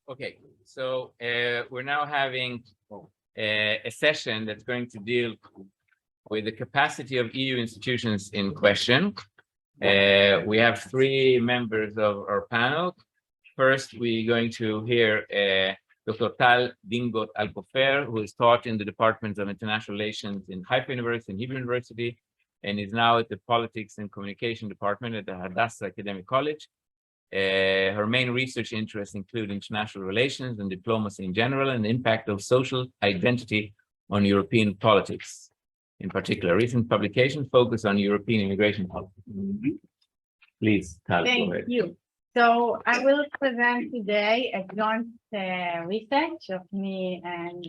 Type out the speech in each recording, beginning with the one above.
Okay, so we're now having a session that's going to deal with the capacity of EU institutions in question. We have three members of our panel. First, we're going to hear Dr. Tal Dingott Alkopher, who is taught in the Department of International Relations in Haifa University and Hebrew University, and is now at the Politics and Communication Department at the Hadassah Academic College. Her main research interests include international relations and diplomacy in general, and the impact of social identity on European politics. In particular, recent publications focus on European immigration policy. Please, Tal, go ahead. Thank you. So I will present today a joint research of me and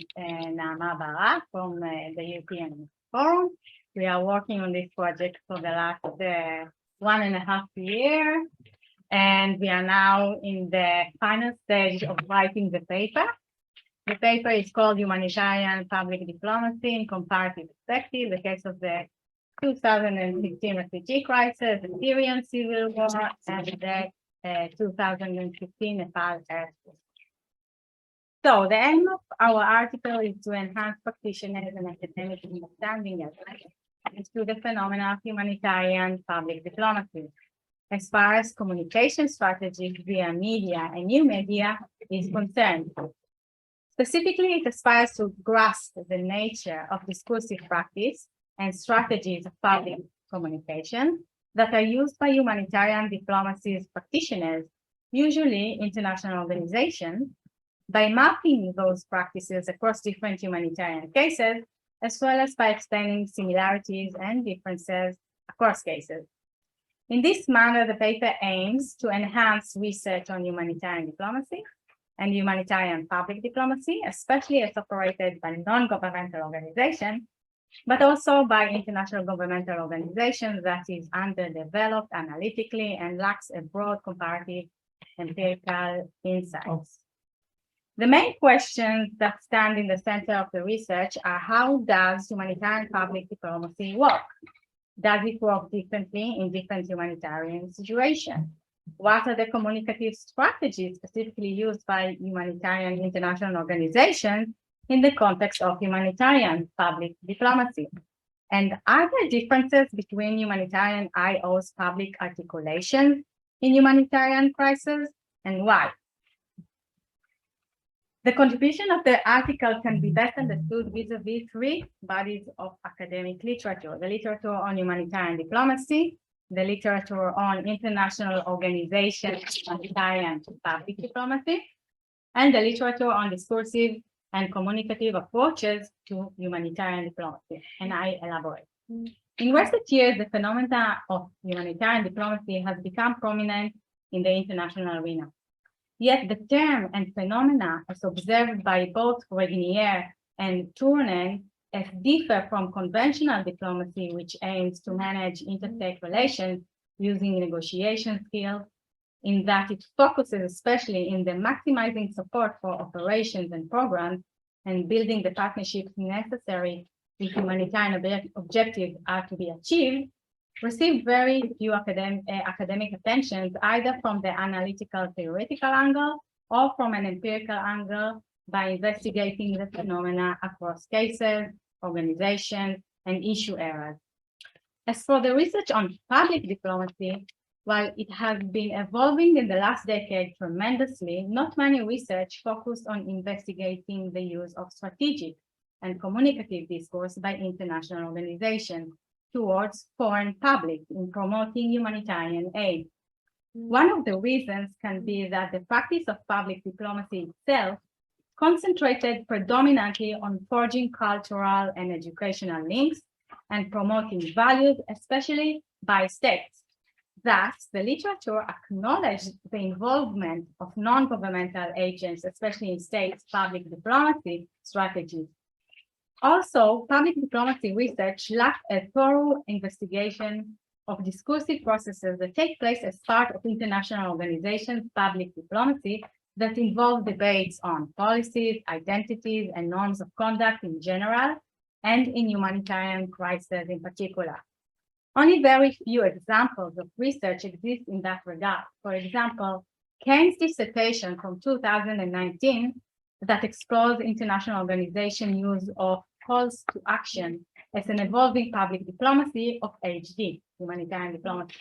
Naama Barak from the European Forum. We are working on this project for the last 1.5 years. And we are now in the final stage of writing the paper. The paper is called Humanitarian Public Diplomacy in Comparative Perspective, the case of the 2016 refugee crisis, the Syrian civil war, and the 2015 Nepal earthquake. So the aim of our article is to enhance practitioners and academic understanding as to the phenomena of humanitarian public diplomacy, as far as communication strategies via media and new media is concerned. Specifically, it aspires to grasp the nature of discursive practice and strategies of public communication that are used by humanitarian diplomacy's practitioners, usually international organizations, by mapping those practices across different humanitarian cases, as well as by explaining similarities and differences across cases. In this manner, the paper aims to enhance research on humanitarian diplomacy and humanitarian public diplomacy, especially as operated by non-governmental organizations, but also by international governmental organizations that is underdeveloped analytically and lacks a broad comparative empirical insights. The main questions that stand in the center of the research are: how does humanitarian public diplomacy work? Does it work differently in different humanitarian situations? What are the communicative strategies specifically used by humanitarian international organizations in the context of humanitarian public diplomacy? And are there differences between humanitarian IO's public articulations in humanitarian crises, and why? The contribution of the article can be best understood vis-a-vis three bodies of academic literature: the literature on humanitarian diplomacy, the literature on international organizations, humanitarian public diplomacy, and the literature on discursive and communicative approaches to humanitarian diplomacy. And I elaborate. In recent years, the phenomena of humanitarian diplomacy has become prominent in the international arena. Yet the term and phenomena, as observed by both Regnier and Tournen, differ from conventional diplomacy, which aims to manage interstate relations using negotiation skills, in that it focuses especially in the maximizing support for operations and programs and building the partnerships necessary if humanitarian objectives are to be achieved, received very few academic attentions, either from the analytical theoretical angle or from an empirical angle by investigating the phenomena across cases, organizations, and issue areas. As for the research on public diplomacy, while it has been evolving in the last decade tremendously, not many research focused on investigating the use of strategic and communicative discourse by international organizations towards foreign public in promoting humanitarian aid. One of the reasons can be that the practice of public diplomacy itself concentrated predominantly on forging cultural and educational links and promoting values, especially by states. Thus, the literature acknowledged the involvement of non-governmental agents, especially in states' public diplomacy strategies. Also, public diplomacy research lacked a thorough investigation of discursive processes that take place as part of international organizations' public diplomacy that involve debates on policies, identities, and norms of conduct in general, and in humanitarian crises in particular. Only very few examples of research exist in that regard. For example, Kane's dissertation from 2019 that explores international organization use of calls to action as an evolving public diplomacy of HD, humanitarian diplomacy.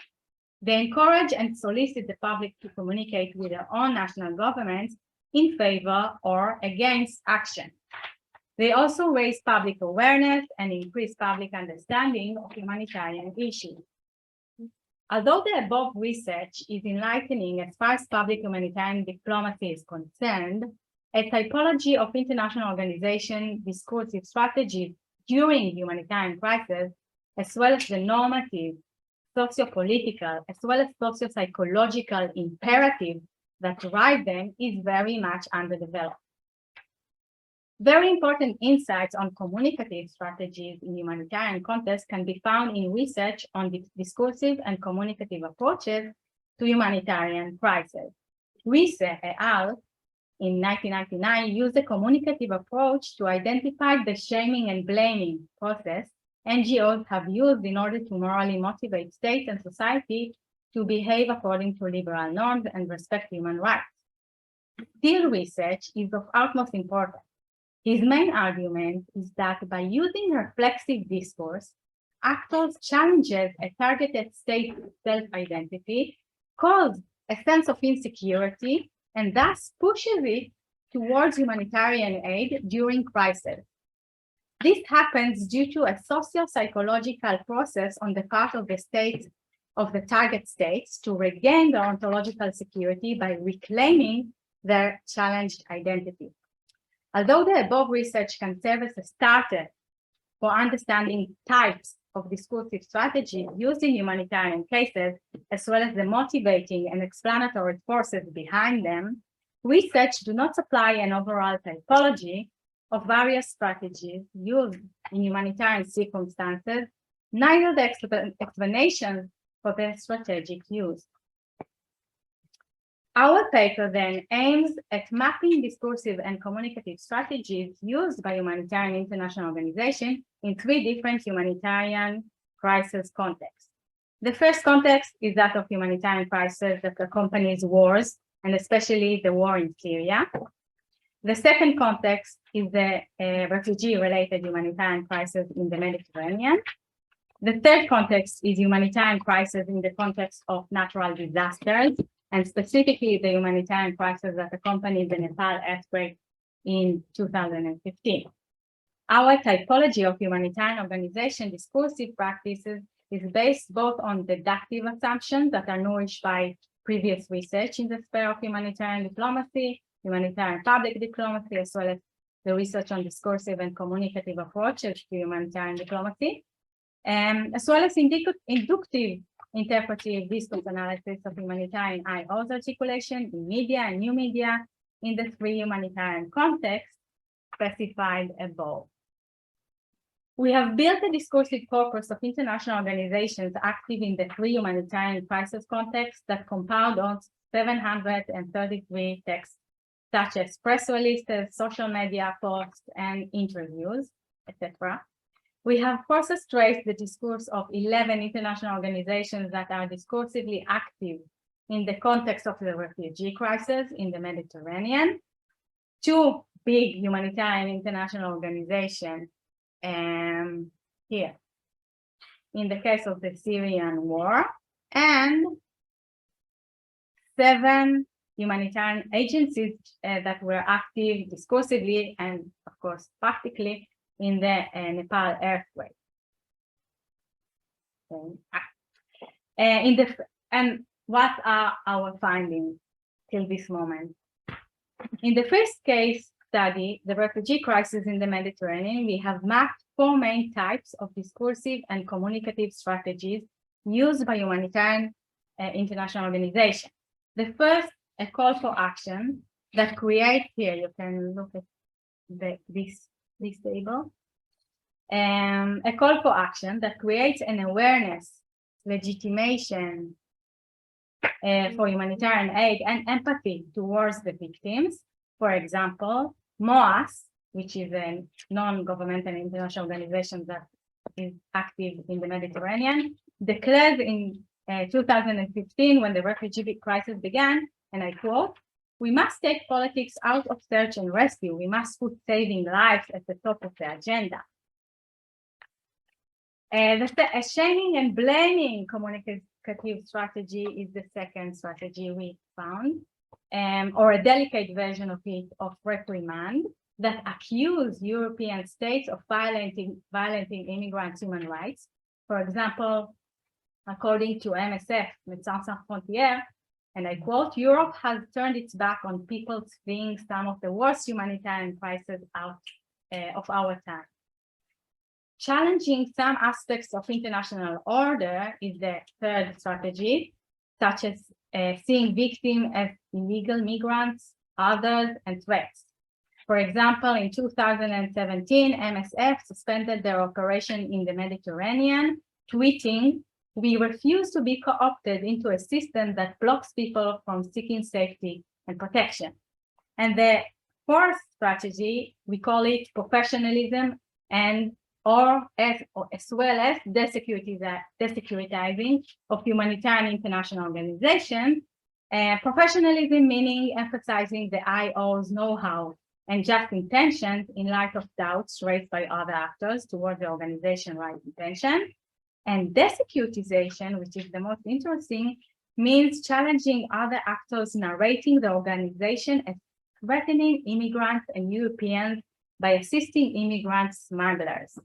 They encourage and solicit the public to communicate with their own national governments in favor or against action. They also raise public awareness and increase public understanding of humanitarian issues. Although the above research is enlightening as far as public humanitarian diplomacy is concerned, a typology of international organization discursive strategies during humanitarian crises, as well as the normative, socio-political, as well as socio-psychological imperatives that drive them, is very much underdeveloped. Very important insights on communicative strategies in humanitarian context can be found in research on the discursive and communicative approaches to humanitarian crises. Reich et al. In 1999 used a communicative approach to identify the shaming and blaming process NGOs have used in order to morally motivate states and society to behave according to liberal norms and respect human rights. Still, research is of utmost importance. His main argument is that by using reflexive discourse, actors challenges a targeted state self-identity, cause a sense of insecurity, and thus pushes it towards humanitarian aid during crisis. This happens due to a socio-psychological process on the part of the states, of the target states, to regain their ontological security by reclaiming their challenged identity. Although the above research can serve as a starter for understanding types of discursive strategies used in humanitarian cases, as well as the motivating and explanatory forces behind them, research do not supply an overall typology of various strategies used in humanitarian circumstances, neither the explanation for their strategic use. Our paper then aims at mapping discursive and communicative strategies used by humanitarian international organizations in three different humanitarian crisis contexts. The first context is that of humanitarian crisis that accompanies wars, and especially the war in Syria. The second context is the refugee-related humanitarian crisis in the Mediterranean. The third context is humanitarian crisis in the context of natural disasters, and specifically the humanitarian crisis that accompanied the Nepal earthquake in 2015. Our typology of humanitarian organization discursive practices is based both on deductive assumptions that are nourished by previous research in the sphere of humanitarian diplomacy, humanitarian public diplomacy, as well as the research on discursive and communicative approaches to humanitarian diplomacy, as well as inductive interpretive discourse analysis of humanitarian IO's articulation in media and new media in the three humanitarian contexts specified above. We have built a discursive corpus of international organizations active in the three humanitarian crisis contexts that compound on 733 texts, such as press releases, social media posts, and interviews, etc. We have process traced the discourse of 11 international organizations that are discursively active in the context of the refugee crisis in the Mediterranean, 2 big humanitarian international organizations here, in the case of the Syrian war, and 7 humanitarian agencies that were active discursively and, of course, practically in the Nepal earthquake. And what are our findings till this moment? In the first case study, the refugee crisis in the Mediterranean, we have mapped 4 main types of discursive and communicative strategies used by humanitarian international organizations. The first, a call for action that creates, here you can look at this table, a call for action that creates an awareness, legitimation for humanitarian aid and empathy towards the victims. For example, MOAS which is a non-governmental international organization that is active in the Mediterranean, declared in 2015, when the refugee crisis began, and I quote, "We must take politics out of search and rescue. We must put saving lives at the top of the agenda." The shaming and blaming communicative strategy is the second strategy we found, or a delicate version of it, of reprimand, that accuse European states of violating immigrants' human rights. For example, according to MSF, Médecins Sans Frontières, and I quote, "Europe has turned its back on people fleeing some of the worst humanitarian crises out of our time." Challenging some aspects of international order is the third strategy, such as seeing victims as illegal migrants, others, and threats. For example, in 2017, MSF suspended their operation in the Mediterranean, tweeting, "We refuse to be co-opted into a system that blocks people from seeking safety and protection." And the fourth strategy, we call it professionalism as well as desecuritizing of humanitarian international organizations. Professionalism meaning emphasizing the IO's know-how and just intentions in light of doubts raised by other actors towards the organization right intention. And desecutization, which is the most interesting, means challenging other actors narrating the organization as threatening immigrants and Europeans by assisting immigrant smugglers.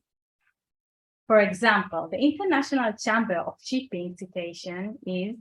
For example, the International Chamber of Shipping citation is,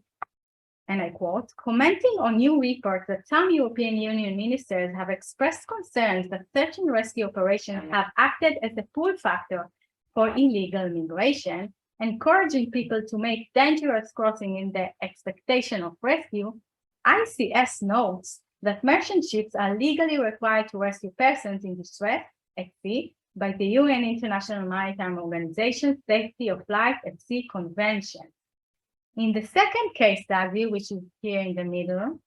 and I quote, "Commenting on new reports that some European Union ministers have expressed concerns that search and rescue operations have acted as a pull factor for illegal migration, encouraging people to make dangerous crossing in the expectation of rescue, ICS notes that merchant ships are legally required to rescue persons in distress at sea by the UN International Maritime Organization Safety of Life at Sea Convention." In the second case study, which is here in the middle,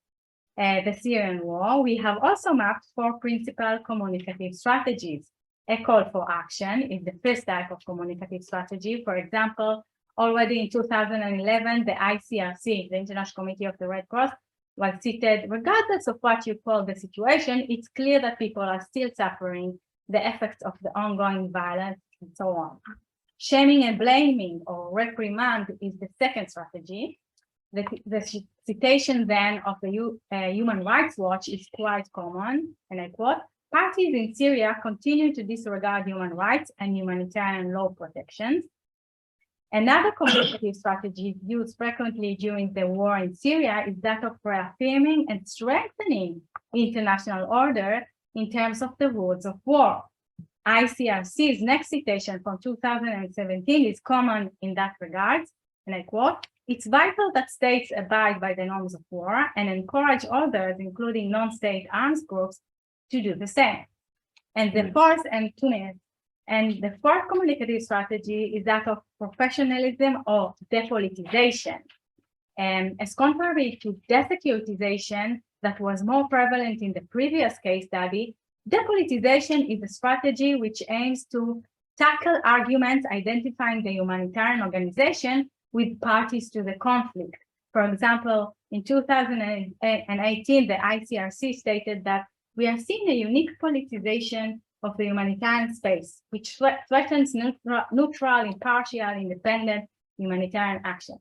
the Syrian war, we have also mapped 4 principal communicative strategies. A call for action is the first type of communicative strategy. For example, already in 2011, the ICRC, the International Committee of the Red Cross, was cited, "Regardless of what you call the situation, it's clear that people are still suffering the effects of the ongoing violence," and so on. Shaming and blaming or reprimand is the second strategy. The citation then of the Human Rights Watch is quite common, and I quote, "Parties in Syria continue to disregard human rights and humanitarian law protections." Another communicative strategy used frequently during the war in Syria is that of reaffirming and strengthening international order in terms of the rules of war. ICRC's next citation from 2017 is common in that regard, and I quote, "It's vital that states abide by the norms of war and encourage others, including non-state arms groups, to do the same." And the fourth, and 2 minutes, and the fourth communicative strategy is that of professionalism or depolitization. And as contrary to desecuritization that was more prevalent in the previous case study, depolitization is a strategy which aims to tackle arguments identifying the humanitarian organization with parties to the conflict. For example, in 2018, the ICRC stated that we are seeing a unique politicization of the humanitarian space, which threatens neutral, impartial, independent humanitarian action.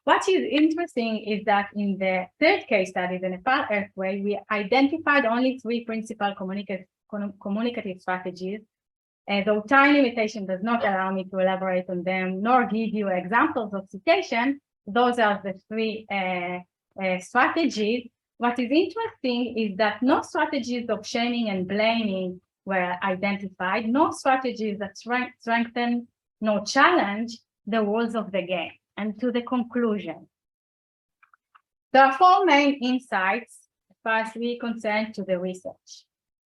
What is interesting is that in the third case study, the Nepal earthquake, we identified only 3 principal communicative strategies. Though time limitation does not allow me to elaborate on them, nor give you examples of citation, those are the 3 strategies. What is interesting is that no strategies of shaming and blaming were identified, no strategies that strengthen nor challenge the rules of the game. And to the conclusion, there are 4 main insights as far as we concerned to the research.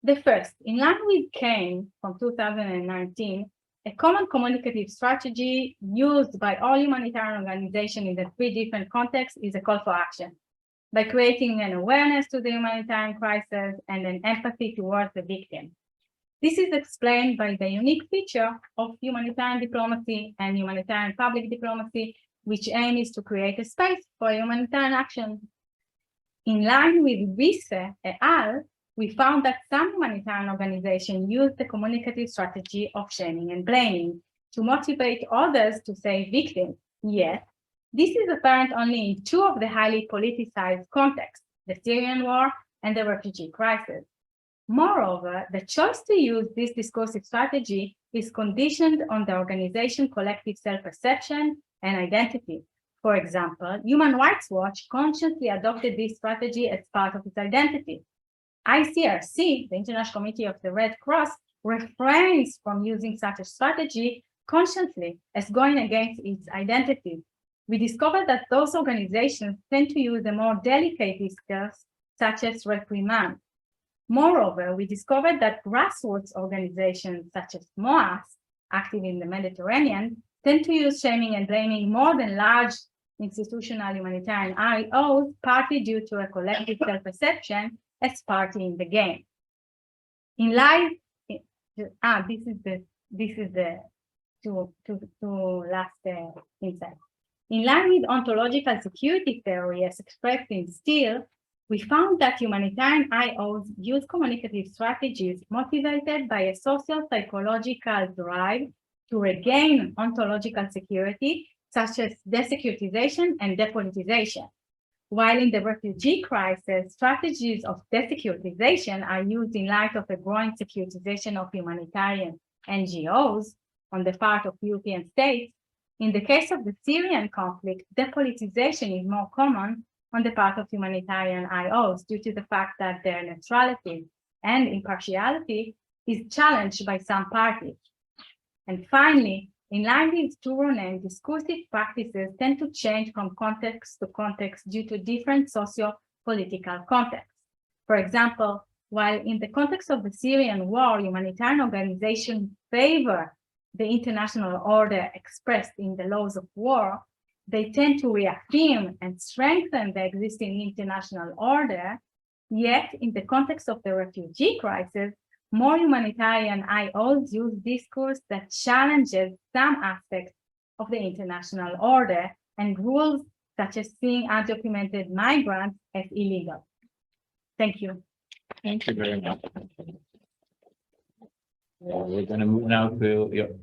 The first, in line with Kane from 2019, a common communicative strategy used by all humanitarian organizations in the 3 different contexts is a call for action, by creating an awareness to the humanitarian crisis and an empathy towards the victim. This is explained by the unique feature of humanitarian diplomacy and humanitarian public diplomacy, which aim is to create a space for humanitarian action. In line with IASEI et al., we found that some humanitarian organizations use the communicative strategy of shaming and blaming to motivate others to save victims. Yet, this is apparent only in two of the highly politicized contexts, the Syrian war and the refugee crisis. Moreover, the choice to use this discursive strategy is conditioned on the organization's collective self-perception and identity. For example, Human Rights Watch consciously adopted this strategy as part of its identity. ICRC, the International Committee of the Red Cross, refrains from using such a strategy consciously as going against its identity. We discovered that those organizations tend to use a more delicate discourse, such as reprimand. Moreover, we discovered that grassroots organizations such as MOAS, active in the Mediterranean, tend to use shaming and blaming more than large institutional humanitarian IOs, partly due to a collective self-perception as party in the game. In light, this is the two last insights. In line with ontological security theory as expressed in Steele, we found that humanitarian IOs use communicative strategies motivated by a social psychological drive to regain ontological security, such as desecuritization and depolitization. While in the refugee crisis, strategies of desecuritization are used in light of a growing securitization of humanitarian NGOs on the part of European states, in the case of the Syrian conflict, depolitization is more common on the part of humanitarian IOs due to the fact that their neutrality and impartiality is challenged by some parties. And finally, in line with Turunen, discursive practices tend to change from context to context due to different socio-political contexts. For example, while in the context of the Syrian war, humanitarian organizations favor the international order expressed in the laws of war, they tend to reaffirm and strengthen the existing international order. Yet, in the context of the refugee crisis, more humanitarian IOs use discourse that challenges some aspects of the international order and rules such as seeing undocumented migrants as illegal. Thank you. Thank you very much. We're going to move now to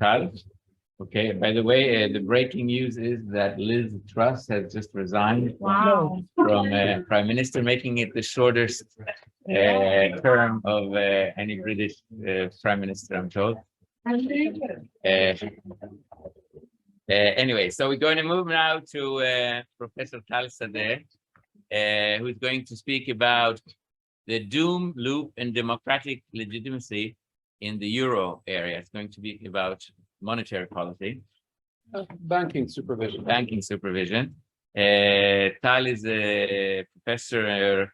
Tal. Okay, by the way, the breaking news is that Liz Truss has just resigned Wow. from Prime Minister, making it the shortest term of any British Prime Minister, I'm told. Anyway, so we're going to move now to Professor Tal Sadeh, who's going to speak about the doom loop and democratic legitimacy in the euro area. It's going to be about monetary policy. Banking supervision. Banking supervision. Tal is a professor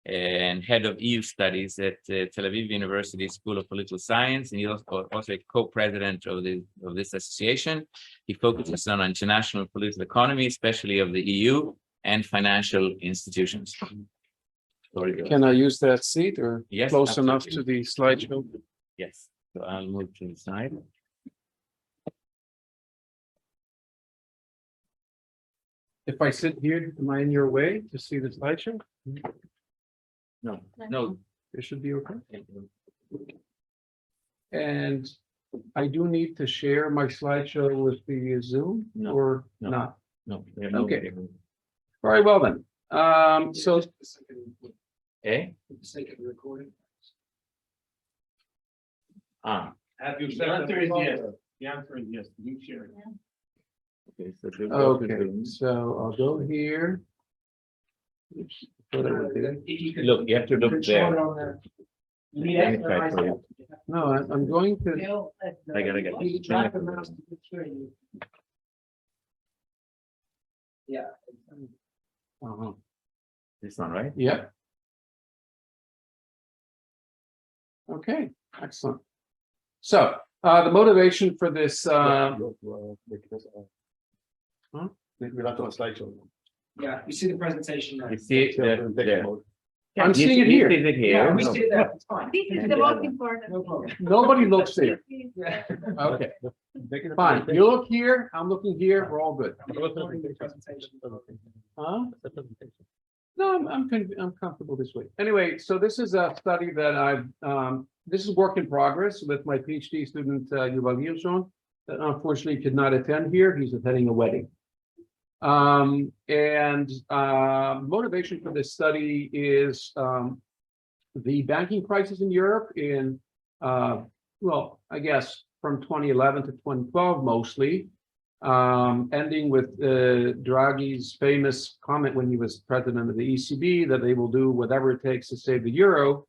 and head of EU studies at Tel Aviv University School of Political Science, and he's also a co-president of this association. He focuses on international political economy, especially of the EU and financial institutions. Can I use that seat or Yes, close absolutely. enough to the slideshow? Yes, so I'll move to the side. If I sit here, am I in your way to see the slideshow? No. It should be okay. And I do need to share my slideshow with the Zoom No, or no. not? No. Okay. Very well then. So Eh? recording. Have you The answer is yes. The answer is yes. You share it. Okay, so the okay, so I'll go here. Oops, thought I would do that. look, you have to look there. Let me try for you. No, I'm going to. I gotta get this. Yeah. Uh-huh. This one, right? Yep. Okay, excellent. So the motivation for this Yeah, you see the presentation there. You see it there. I'm seeing it here. You see it here. We see that, it's fine. This is the most important. No problem. Nobody looks there. This is- Okay, fine. You look here, I'm looking here, we're all good. Huh? No, I'm comfortable this way. Anyway, so this is a study that this is work in progress with my PhD student, Yoram, that unfortunately could not attend here. He's attending a wedding. Motivation for this study is the banking crisis in Europe in, well, I guess from 2011 to 2012 mostly, ending with Draghi's famous comment when he was president of the ECB that they will do whatever it takes to save the euro,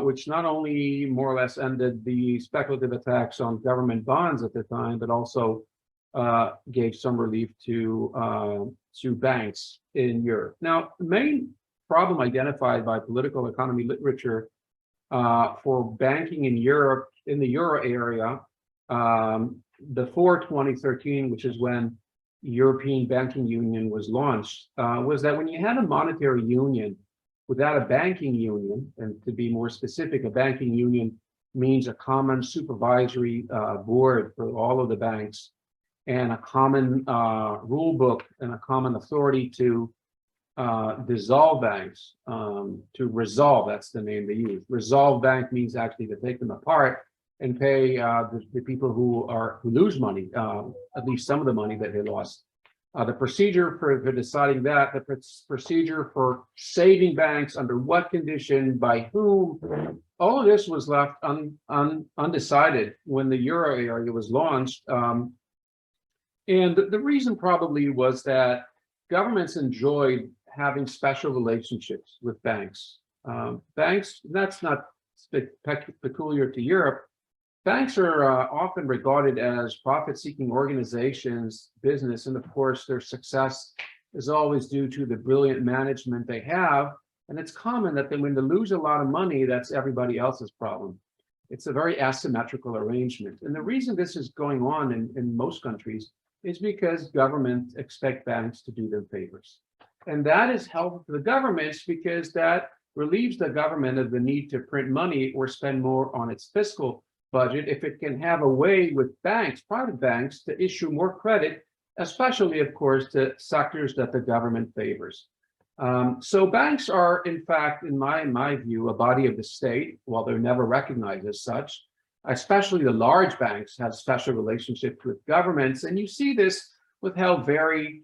which not only more or less ended the speculative attacks on government bonds at the time, but also gave some relief to banks in Europe. Now, the main problem identified by political economy literature for banking in Europe, in the euro area, before 2013, which is when European Banking Union was launched, was that when you had a monetary union without a banking union, and to be more specific, a banking union means a common supervisory board for all of the banks, and a common rule book and a common authority to dissolve banks, to resolve, that's the name they use. Resolve bank means actually to take them apart and pay the people who lose money, at least some of the money that they lost. The procedure for deciding that, the procedure for saving banks, under what condition, by whom, all of this was left undecided when the euro area was launched. And the reason probably was that governments enjoyed having special relationships with banks. Banks, that's not peculiar to Europe. Banks are often regarded as profit-seeking organizations, business, and of course their success is always due to the brilliant management they have. And it's common that when they lose a lot of money, that's everybody else's problem. It's a very asymmetrical arrangement. And the reason this is going on in most countries is because governments expect banks to do them favors. And that is helpful to the governments because that relieves the government of the need to print money or spend more on its fiscal budget if it can have a way with banks, private banks, to issue more credit, especially, of course, to sectors that the government favors. So banks are, in fact, in my view, a body of the state, while they're never recognized as such. Especially the large banks have special relationships with governments, and you see this with how very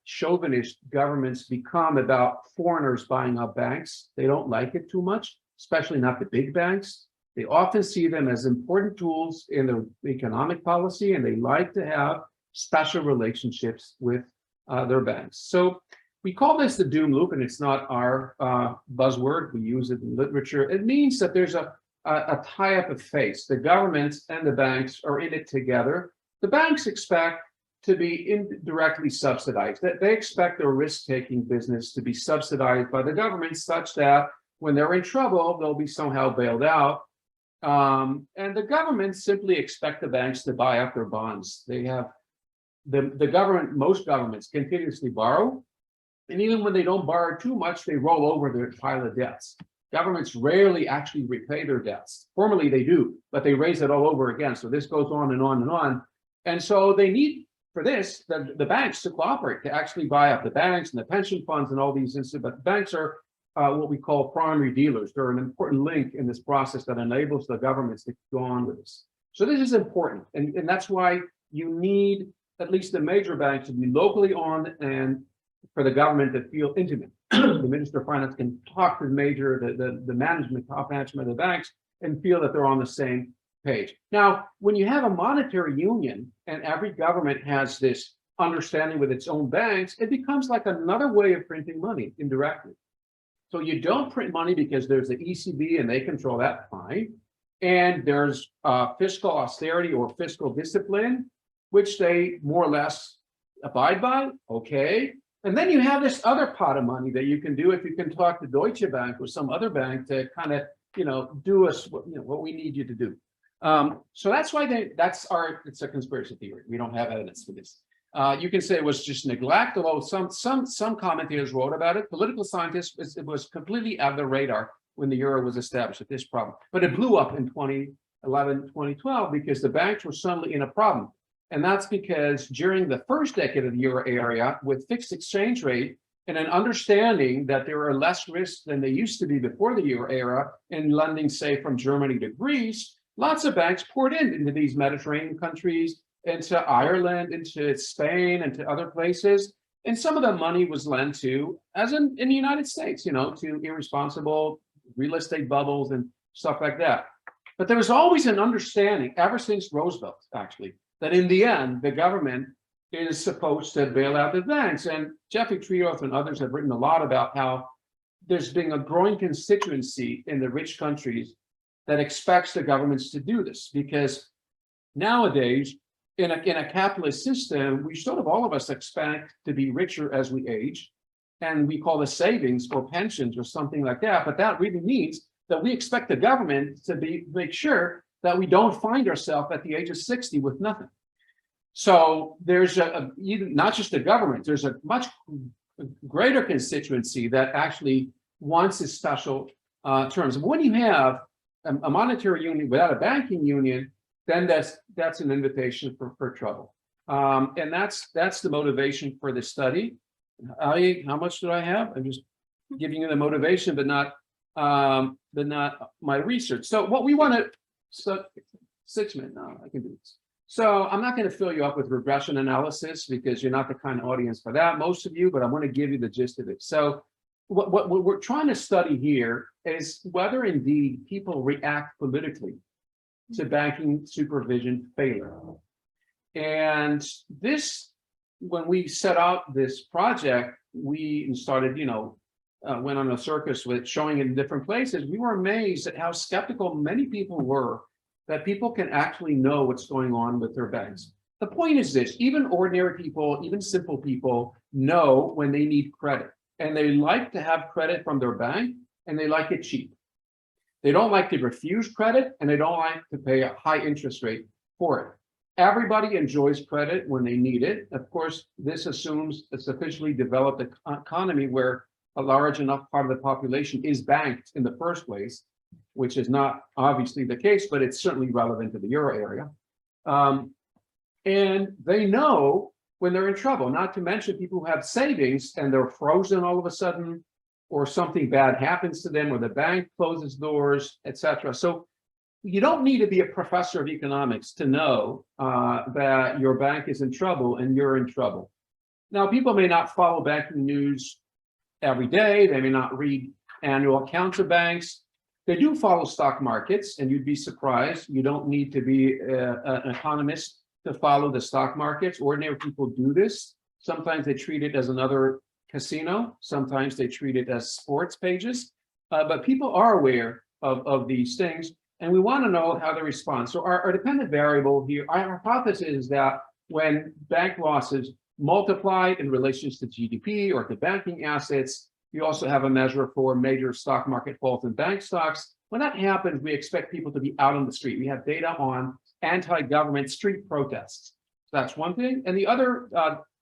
chauvinist governments become about foreigners buying up banks. They don't like it too much, especially not the big banks. They often see them as important tools in their economic policy, and they like to have special relationships with their banks. So we call this the doom loop, and it's not our buzzword. We use it in literature. It means that there's a tie-up of face. The governments and the banks are in it together. The banks expect to be indirectly subsidized. They expect their risk-taking business to be subsidized by the government such that when they're in trouble, they'll be somehow bailed out. And the governments simply expect the banks to buy up their bonds. They have the government, most governments continuously borrow. And even when they don't borrow too much, they roll over their pile of debts. Governments rarely actually repay their debts. Formally, they do, but they raise it all over again. So this goes on and on and on. And so they need, for this, the banks to cooperate, to actually buy up the banks and the pension funds and all these institutions. But the banks are what we call primary dealers. They're an important link in this process that enables the governments to go on with this. So this is important. And that's why you need at least the major banks to be locally owned and for the government to feel intimate. The Minister of Finance can talk to the management, top management of the banks and feel that they're on the same page. Now, when you have a monetary union and every government has this understanding with its own banks, it becomes like another way of printing money indirectly. So you don't print money because there's the ECB and they control that, fine. And there's fiscal austerity or fiscal discipline, which they more or less abide by, okay. And then you have this other pot of money that you can do if you can talk to Deutsche Bank or some other bank to kind of, do us what we need you to do. So that's why it's a conspiracy theory. We don't have evidence for this. You can say it was just neglect, although some commentators wrote about it. Political scientists, it was completely out of the radar when the euro was established at this problem. But it blew up in 2011, 2012 because the banks were suddenly in a problem. And that's because during the first decade of the euro area, with fixed exchange rate and an understanding that there are less risks than they used to be before the euro era in lending, say, from Germany to Greece, lots of banks poured into these Mediterranean countries, into Ireland, into Spain, and to other places. And some of the money was lent to, as in the United States, to irresponsible real estate bubbles and stuff like that. But there was always an understanding, ever since Roosevelt, actually, that in the end, the government is supposed to bail out the banks. And Jeffrey Trioth and others have written a lot about how there's been a growing constituency in the rich countries that expects the governments to do this. Because nowadays, in a capitalist system, we sort of all of us expect to be richer as we age. And we call the savings or pensions or something like that. But that really means that we expect the government to make sure that we don't find ourselves at the age of 60 with nothing. So there's even not just the government, there's a much greater constituency that actually wants these special terms. When you have a monetary union without a banking union, then that's an invitation for trouble. And that's the motivation for the study. Arie, how much do I have? I'm just giving you the motivation, but not my research. So what we want to, 6 minutes, no, I can do this. So I'm not going to fill you up with regression analysis because you're not the kind of audience for that, most of you, but I want to give you the gist of it. So what we're trying to study here is whether indeed people react politically to banking supervision failure. And this, when we set out this project, we started, went on a circus with showing it in different places. We were amazed at how skeptical many people were that people can actually know what's going on with their banks. The point is this, even ordinary people, even simple people know when they need credit, and they like to have credit from their bank, and they like it cheap. They don't like to refuse credit, and they don't like to pay a high interest rate for it. Everybody enjoys credit when they need it. Of course, this assumes a sufficiently developed economy where a large enough part of the population is banked in the first place, which is not obviously the case, but it's certainly relevant to the euro area. And they know when they're in trouble, not to mention people who have savings and they're frozen all of a sudden, or something bad happens to them, or the bank closes doors, etc. So you don't need to be a professor of economics to know that your bank is in trouble and you're in trouble. Now, people may not follow banking news every day. They may not read annual accounts of banks. They do follow stock markets, and you'd be surprised. You don't need to be an economist to follow the stock markets. Ordinary people do this. Sometimes they treat it as another casino. Sometimes they treat it as sports pages. But people are aware of these things, and we want to know how they respond. So our dependent variable here, our hypothesis is that when bank losses multiply in relation to GDP or to banking assets, you also have a measure for major stock market falls in bank stocks. When that happens, we expect people to be out on the street. We have data on anti-government street protests. So that's one thing. And the other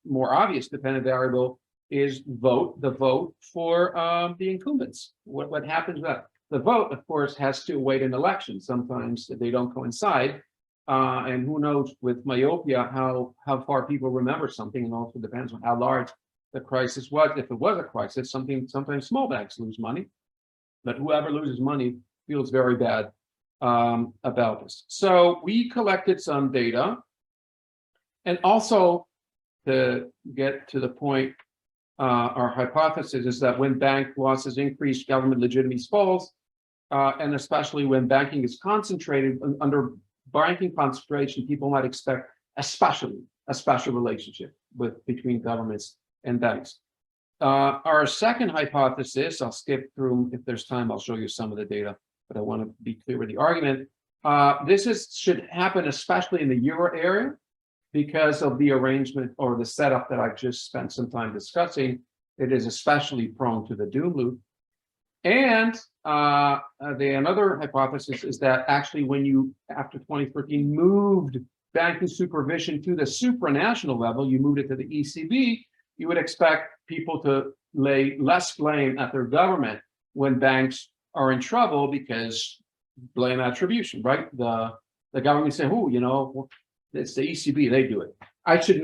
more obvious dependent variable is the vote for the incumbents. What happens with that? The vote, of course, has to await an election. Sometimes they don't coincide. And who knows with myopia how far people remember something, and also depends on how large the crisis was. If it was a crisis, sometimes small banks lose money, but whoever loses money feels very bad about this. So we collected some data, and also to get to the point, our hypothesis is that when bank losses increase, government legitimacy falls, and especially when banking is concentrated. Under banking concentration, people might expect a special relationship between governments and banks. Our second hypothesis, I'll skip through, if there's time, I'll show you some of the data, but I want to be clear with the argument. Should happen especially in the euro area because of the arrangement or the setup that I've just spent some time discussing. It is especially prone to the doom loop. And another hypothesis is that actually when you, after 2013, moved banking supervision to the supranational level, you moved it to the ECB, you would expect people to lay less blame at their government when banks are in trouble, because blame attribution, right? The government say, oh, it's the ECB, they do it. I should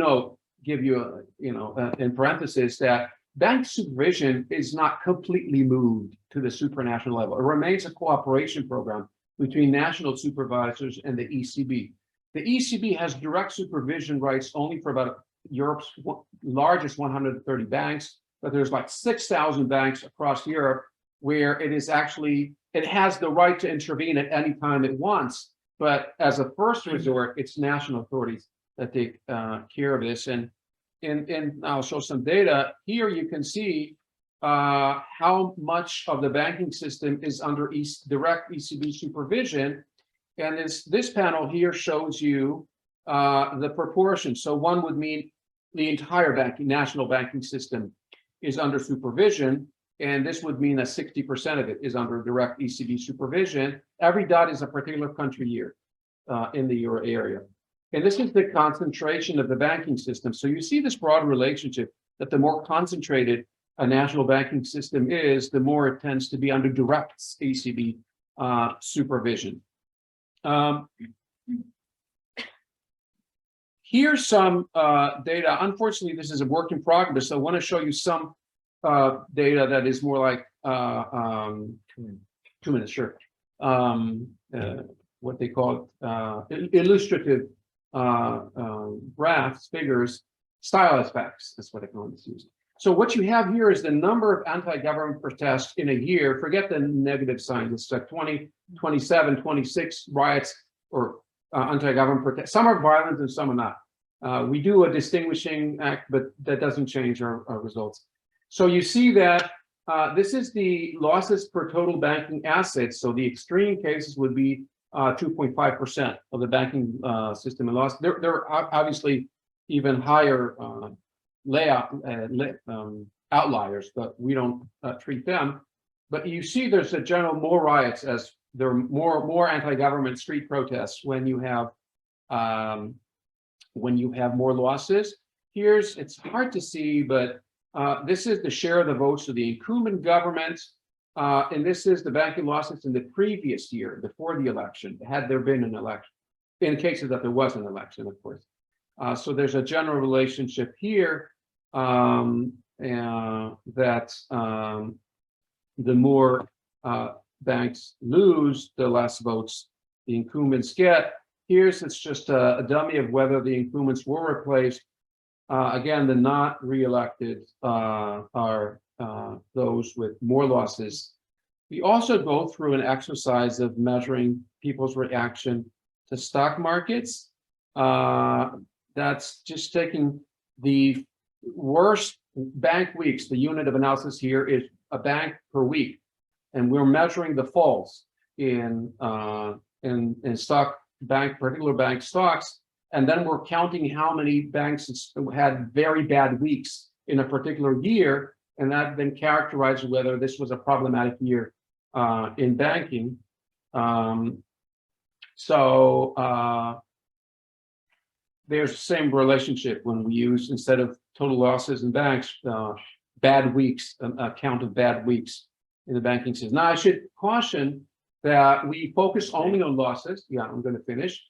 give you in parentheses that bank supervision is not completely moved to the supranational level. It remains a cooperation program between national supervisors and the ECB. The ECB has direct supervision rights only for about Europe's largest 130 banks, but there's like 6,000 banks across Europe where it has the right to intervene at any time it wants. But as a first resort, it's national authorities that take care of this. And I'll show some data. Here you can see how much of the banking system is under direct ECB supervision. And this panel here shows you the proportion. So one would mean the entire national banking system is under supervision. And this would mean that 60% of it is under direct ECB supervision. Every dot is a particular country year in the euro area. And this is the concentration of the banking system. So you see this broad relationship that the more concentrated a national banking system is, the more it tends to be under direct ECB supervision. Here's some data. Unfortunately, this is a work in progress. So I want to show you some data that is more like 2 minutes, sure. What they call illustrative graphs, figures, stylized facts. That's what economists use. So what you have here is the number of anti-government protests in a year. Forget the negative signs. It's like 20, 27, 26 riots or anti-government protests. Some are violent and some are not. We do a distinguishing act, but that doesn't change our results. So you see that this is the losses per total banking assets. So the extreme cases would be 2.5% of the banking system in loss. There are obviously even higher outliers, but we don't treat them. But you see there's a general more riots as there are more anti-government street protests when you have more losses. It's hard to see, but this is the share of the votes of the incumbent government, and this is the banking losses in the previous year before the election, had there been an election, in cases that there was an election, of course. So there's a general relationship here that the more banks lose, the less votes the incumbents get. It's just a dummy of whether the incumbents were replaced. Again, the not re-elected are those with more losses. We also go through an exercise of measuring people's reaction to stock markets. That's just taking the worst bank weeks. The unit of analysis here is a bank per week, and we're measuring the falls in particular bank stocks. And then we're counting how many banks had very bad weeks in a particular year, and that then characterizes whether this was a problematic year in banking. There's the same relationship when we use, instead of total losses in banks, bad weeks, a count of bad weeks in the banking system. Now, I should caution that we focus only on losses. Yeah, I'm going to finish.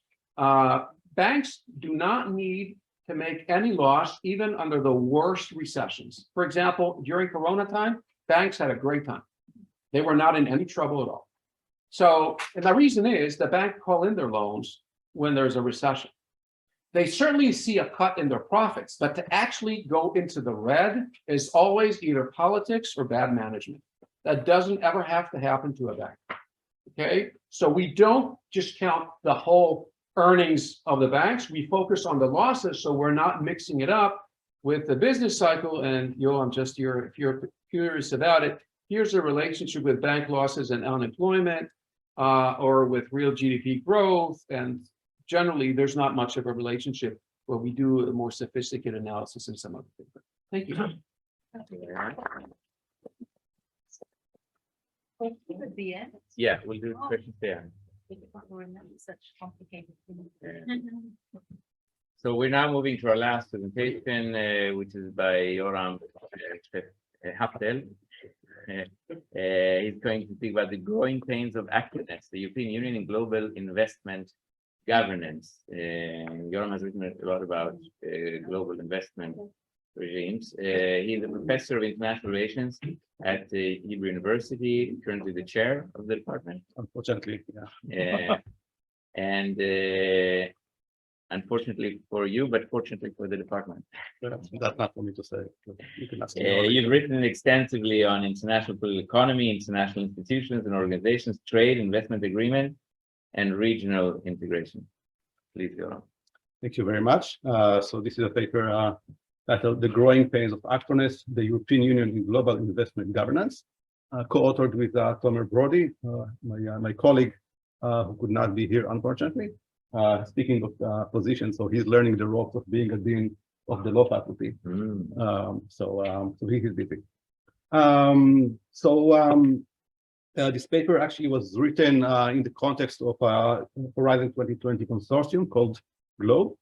Banks do not need to make any loss, even under the worst recessions. For example, during Corona time, banks had a great time. They were not in any trouble at all. So, and the reason is the bank call in their loans when there's a recession. They certainly see a cut in their profits, but to actually go into the red is always either politics or bad management. That doesn't ever have to happen to a bank. Okay, so we don't just count the whole earnings of the banks. We focus on the losses, so we're not mixing it up with the business cycle. And Yoram, just here, if you're curious about it, here's a relationship with bank losses and unemployment, or with real GDP growth. And generally, there's not much of a relationship, where we do a more sophisticated analysis in some other things. Thank you. Yeah, we'll do questions there. Such complicated things. So we're now moving to our last presentation, which is by Yoram Haftel. He's going to speak about the growing pains of actorness, the European Union in global investment governance. Yoram has written a lot about global investment regimes. He's a professor of international relations at Hebrew University, currently the chair of the department. Unfortunately, yeah. And unfortunately for you, but fortunately for the department. That's not for me to say. You can ask me. You've written extensively on international political economy, international institutions and organizations, trade, investment agreement, and regional integration. Please, Yoram. Thank you very much. So this is a paper titled "The Growing Pains of Actorness: The European Union in Global Investment Governance," co-authored with Tomer Brody, my colleague, who could not be here, unfortunately. Speaking of position, so he's learning the ropes of being a dean of the law faculty. So he is busy. This paper actually was written in the context of Horizon 2020 consortium called GLOBE.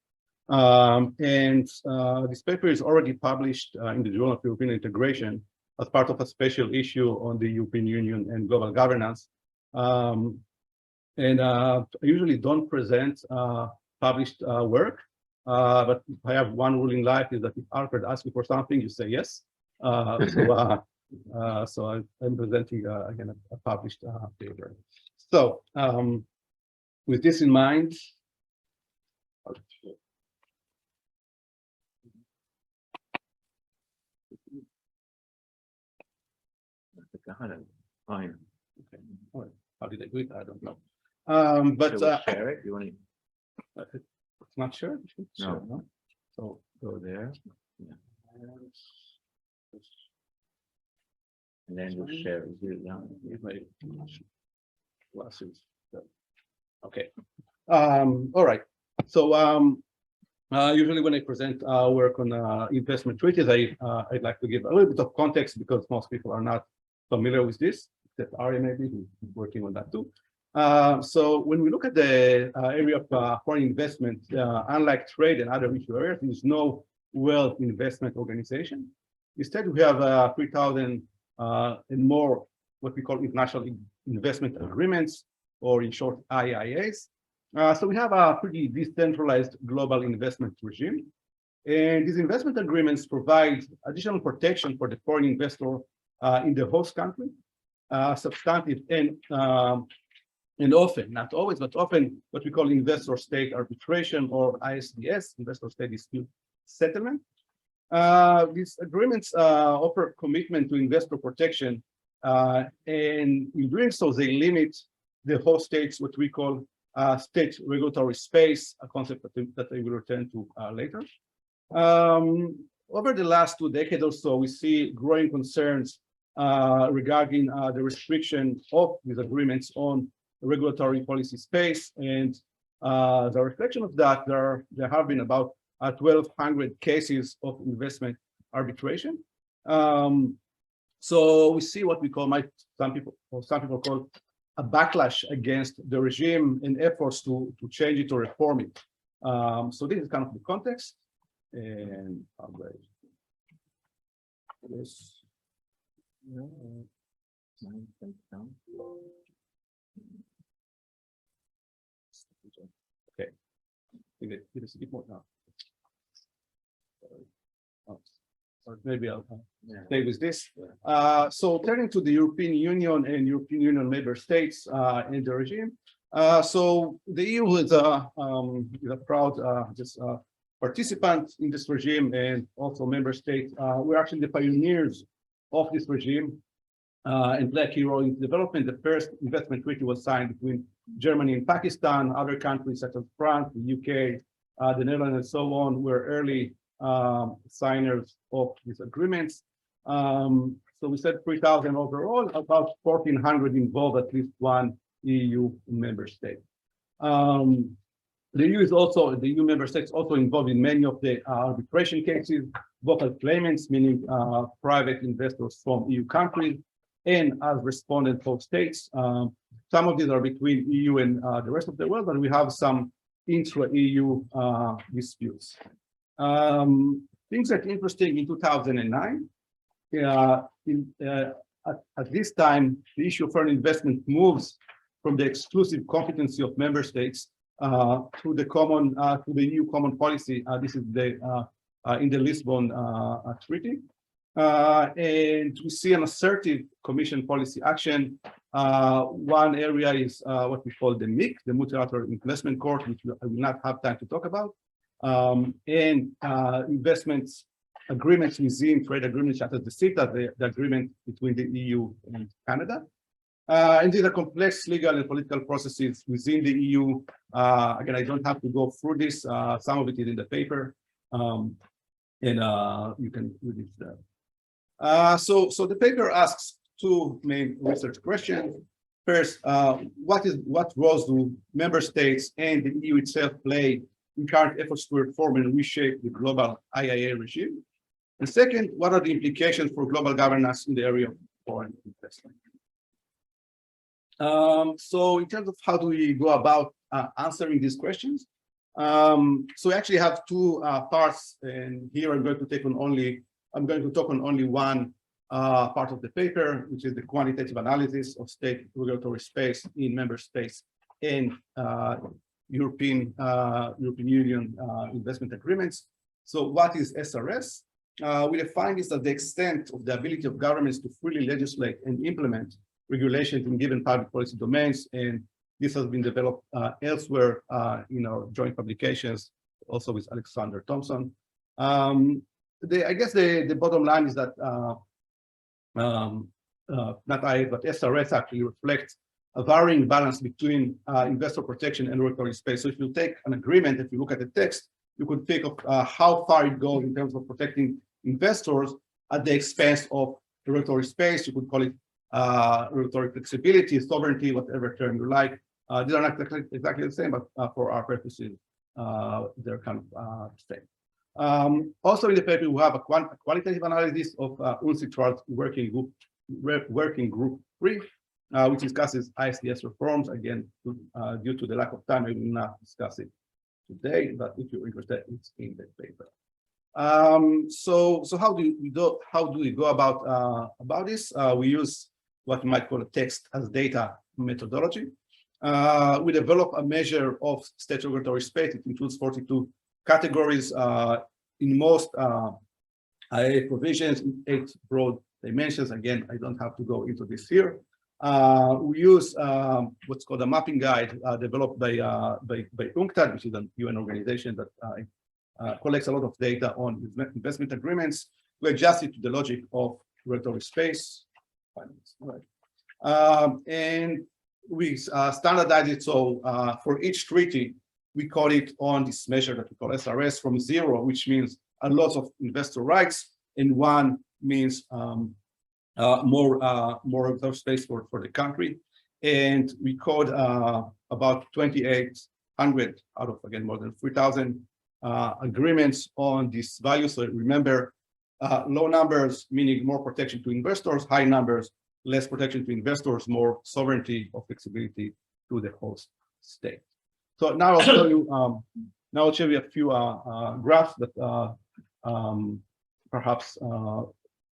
This paper is already published in the Journal of European Integration as part of a special issue on the European Union and global governance. I usually don't present published work, but I have one rule in life is that if Alfred asks you for something, you say yes. So I'm presenting again a published paper. So with this in mind, Fine. okay. All right. How did I do it? I don't know. But share it. You want to? It's not sure. No. No. So Go there. And then we'll share it. Use my glasses. Okay. All right. So usually when I present work on investment treaties, I'd like to give a little bit of context because most people are not familiar with this, except Arie maybe, who's working on that too. So when we look at the area of foreign investment, unlike trade and other issue areas, there's no wealth investment organization. Instead, we have 3,000 and more what we call international investment agreements, or in short, IAS. So we have a pretty decentralized global investment regime. And these investment agreements provide additional protection for the foreign investor in the host country, substantive and often, not always, but often what we call investor state arbitration or ISDS, investor state dispute settlement. These agreements offer commitment to investor protection, and in doing so, they limit the host states, what we call state regulatory space, a concept that I will return to later. Over the last 2 decades or so, we see growing concerns regarding the restriction of these agreements on regulatory policy space, and the reflection of that, there have been about 1,200 cases of investment arbitration. So we see what we call, some people call a backlash against the regime and efforts to change it or reform it. So this is kind of the context, and I'll go this. Okay, give us a bit more now. Or maybe I'll stay with this. So turning to the European Union and European Union member states and the regime. So the EU is a proud participant in this regime, and also member states. We're actually the pioneers of this regime and play a key role in development. The first investment treaty was signed between Germany and Pakistan. Other countries such as France, the UK, the Netherlands, and so on were early signers of these agreements. So we said 3,000 overall, about 1,400 involved at least one EU member state. The EU member states also involved in many of the arbitration cases, vocal claimants, meaning private investors from EU countries, and as respondent host states. Some of these are between EU and the rest of the world, but we have some intra-EU disputes. Things that are interesting in 2009, at this time, the issue of foreign investment moves from the exclusive competency of member states to the EU common policy. This is in the Lisbon Treaty. And we see an assertive Commission policy action. One area is what we call the MIC, the Multilateral Investment Court, which I will not have time to talk about, and investments agreements within trade agreements, such as the CETA, the agreement between the EU and Canada. And these are complex legal and political processes within the EU. Again, I don't have to go through this. Some of it is in the paper, and you can read it there. So the paper asks two main research questions. First, what roles do member states and the EU itself play in current efforts to reform and reshape the global IIA regime? And second, what are the implications for global governance in the area of foreign investment? So in terms of how do we go about answering these questions, so we actually have two parts, and here I'm going to talk on only one part of the paper, which is the quantitative analysis of state regulatory space in member states and European Union investment agreements. So what is SRS? We define this as the extent of the ability of governments to freely legislate and implement regulations in given public policy domains, and this has been developed elsewhere in our joint publications, also with Alexander Thompson. I guess the bottom line is that but SRS actually reflects a varying balance between investor protection and regulatory space. So if you take an agreement, if you look at the text, you could think of how far it goes in terms of protecting investors at the expense of the regulatory space. You could call it regulatory flexibility, sovereignty, whatever term you like. These are not exactly the same, but for our purposes, they're kind of the same. Also in the paper, we have a qualitative analysis of UNCITRAL's working group 3, which discusses ISDS reforms. Again, due to the lack of time, I will not discuss it today, but if you're interested, it's in the paper. So how do we go about this? We use what you might call a text as data methodology. We develop a measure of state regulatory space. It includes 42 categories in most IA provisions in 8 broad dimensions. Again, I don't have to go into this here. We use what's called a mapping guide developed by UNCTAD, which is a UN organization that collects a lot of data on investment agreements. We adjust it to the logic of regulatory space. And we standardize it. So for each treaty, we call it on this measure that we call SRS from 0, which means a lot of investor rights, and 1 means more regulatory space for the country. And we code about 2,800 out of, again, more than 3,000 agreements on this value. So remember, low numbers meaning more protection to investors, high numbers, less protection to investors, more sovereignty or flexibility to the host state. So now I'll show you. Now I'll show you a few graphs that perhaps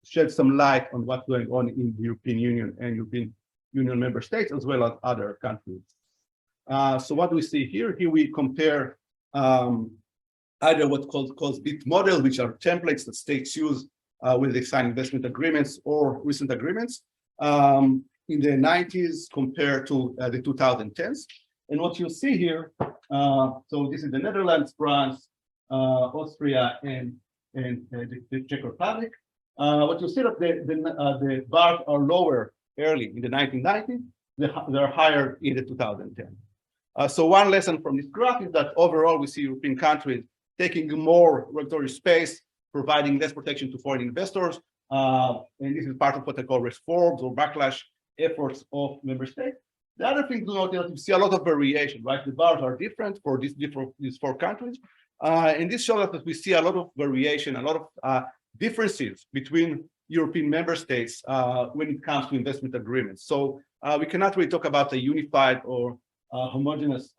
shed some light on what's going on in the European Union and European Union member states, as well as other countries. So what do we see here? Here we compare either what's called BIT model, which are templates that states use when they sign investment agreements, or recent agreements in the 90s compared to the 2010s. And what you see here, so this is the Netherlands, France, Austria, and the Czech Republic. What you see that the bars are lower early in the 1990s, they're higher in the 2010. So one lesson from this graph is that overall we see European countries taking more regulatory space, providing less protection to foreign investors. And this is part of what I call reforms or backlash efforts of member states. The other thing to note is that we see a lot of variation, right? The bars are different for these 4 countries. And this shows us that we see a lot of variation, a lot of differences between European member states when it comes to investment agreements. So we cannot really talk about a unified or homogeneous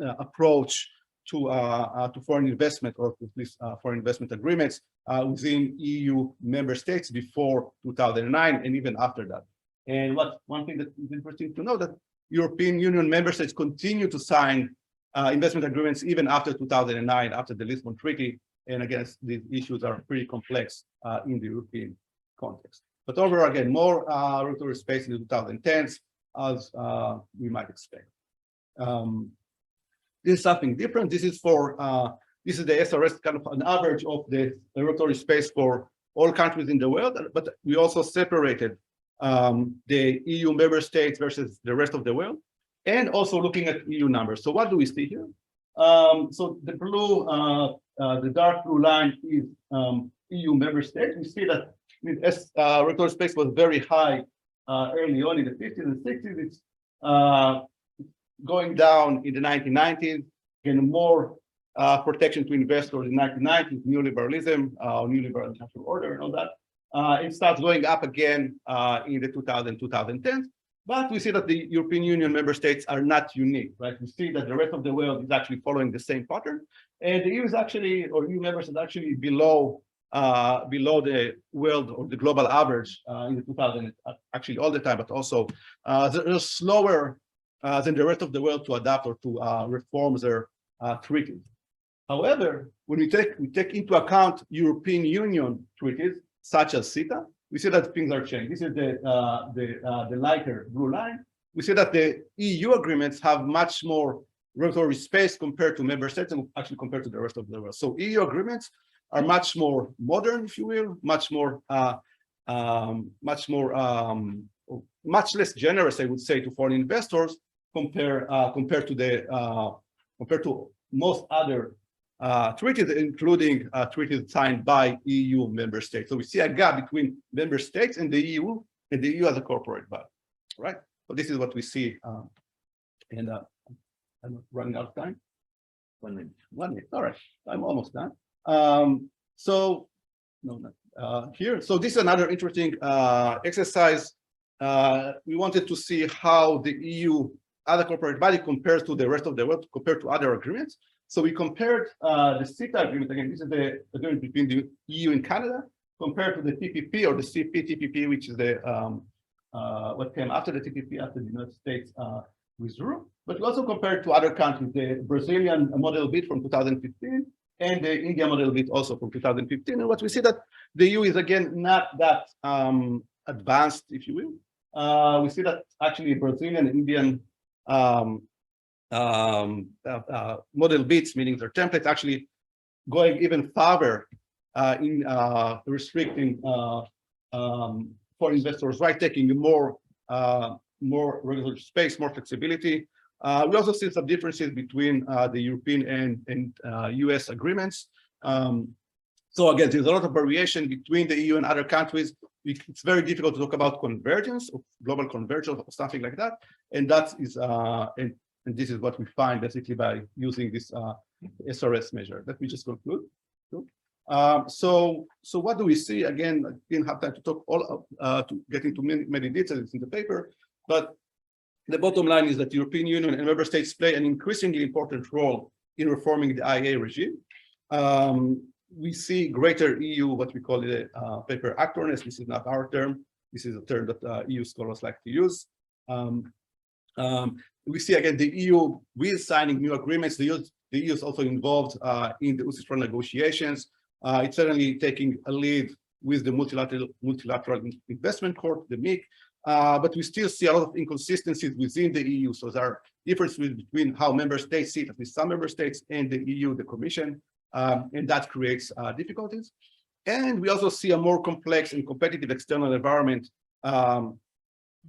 approach to foreign investment or at least foreign investment agreements within EU member states before 2009 and even after that. And one thing that is interesting to know that European Union member states continue to sign investment agreements even after 2009, after the Lisbon Treaty. And again, these issues are pretty complex in the European context. But overall, again, more regulatory space in the 2010s, as we might expect. This is something different. This is this is the SRS kind of an average of the regulatory space for all countries in the world, but we also separated the EU member states versus the rest of the world, and also looking at EU numbers. So what do we see here? So the blue, the dark blue line is EU member states. We see that regulatory space was very high early on in the 50s and 60s. It's going down in the 1990s, getting more protection to investors in the 1990s, neoliberalism, neoliberal international order and all that. It starts going up again in the 2010s. But we see that the European Union member states are not unique, right? We see that the rest of the world is actually following the same pattern. And the EU is actually, or EU members is actually below the world or the global average in the 2000s, actually all the time, but also they're slower than the rest of the world to adapt or to reform their treaties. However, when we take into account European Union treaties, such as CETA, we see that things are changing. This is the lighter blue line. We see that the EU agreements have much more regulatory space compared to member states and actually compared to the rest of the world. So EU agreements are much more modern, if you will, much less generous, I would say, to foreign investors compared to most other treaties, including treaties signed by EU member states. So we see a gap between member states and the EU as a corporate body, right? So this is what we see. And I'm running out of time. 1 minute. 1 minute. All right, I'm almost done. So no, not here. So this is another interesting exercise. We wanted to see how the EU other corporate body compares to the rest of the world, compared to other agreements. So we compared the CETA agreement, again, this is the agreement between the EU and Canada, compared to the TPP or the CPTPP, which is the what came after the TPP, after the United States withdrew. But we also compared to other countries, the Brazilian model bid from 2015 and the India model bid also from 2015. And what we see that the EU is again not that advanced, if you will. We see that actually Brazilian and Indian model bids, meaning their templates, actually going even farther in restricting foreign investors, right, taking more regulatory space, more flexibility. We also see some differences between the European and US agreements. So again, there's a lot of variation between the EU and other countries. It's very difficult to talk about convergence, or global convergence, or something like that. And that is, and this is what we find basically by using this SRS measure. Let me just conclude. So what do we see? Again, I didn't have time to talk to get into many details in the paper, but the bottom line is that the European Union and member states play an increasingly important role in reforming the IA regime. We see greater EU, what we call the paper actorness. This is not our term. This is a term that EU scholars like to use. We see again the EU with signing new agreements. The EU is also involved in the UCITRAL negotiations. It's certainly taking a lead with the multilateral investment court, the MIC. But we still see a lot of inconsistencies within the EU. So there are differences between how member states see it, at least some member states, and the EU, the Commission, and that creates difficulties. And we also see a more complex and competitive external environment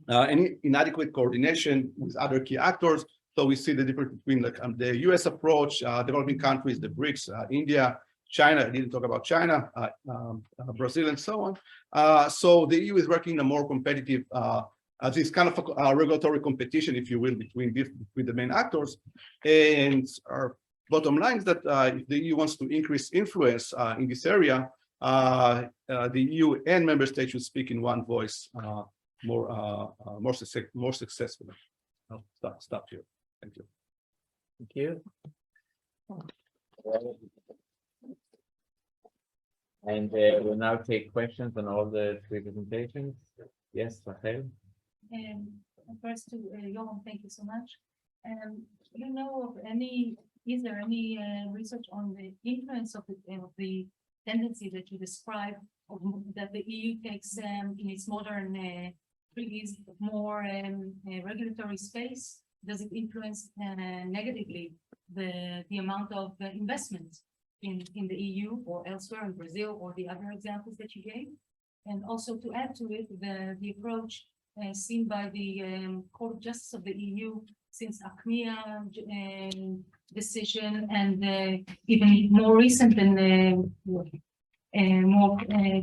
and inadequate coordination with other key actors. So we see the difference between the US approach, developing countries, the BRICS, India, China. I didn't talk about China, Brazil, and so on. So the EU is working in a more competitive, this kind of regulatory competition, if you will, between the main actors. And our bottom line is that if the EU wants to increase influence in this area, the EU and member states should speak in one voice more successfully. I'll stop here. Thank you. Thank you. And we'll now take questions on all the three presentations. Yes, Rachel? First to Yoram, thank you so much. Do you know of is there any research on the influence of the tendency that you describe that the EU takes in its modern treaties more regulatory space? Does it influence negatively the amount of investment in the EU or elsewhere in Brazil or the other examples that you gave? And also to add to it, the approach seen by the Court of Justice of the EU since ACMIA decision and even more recent and more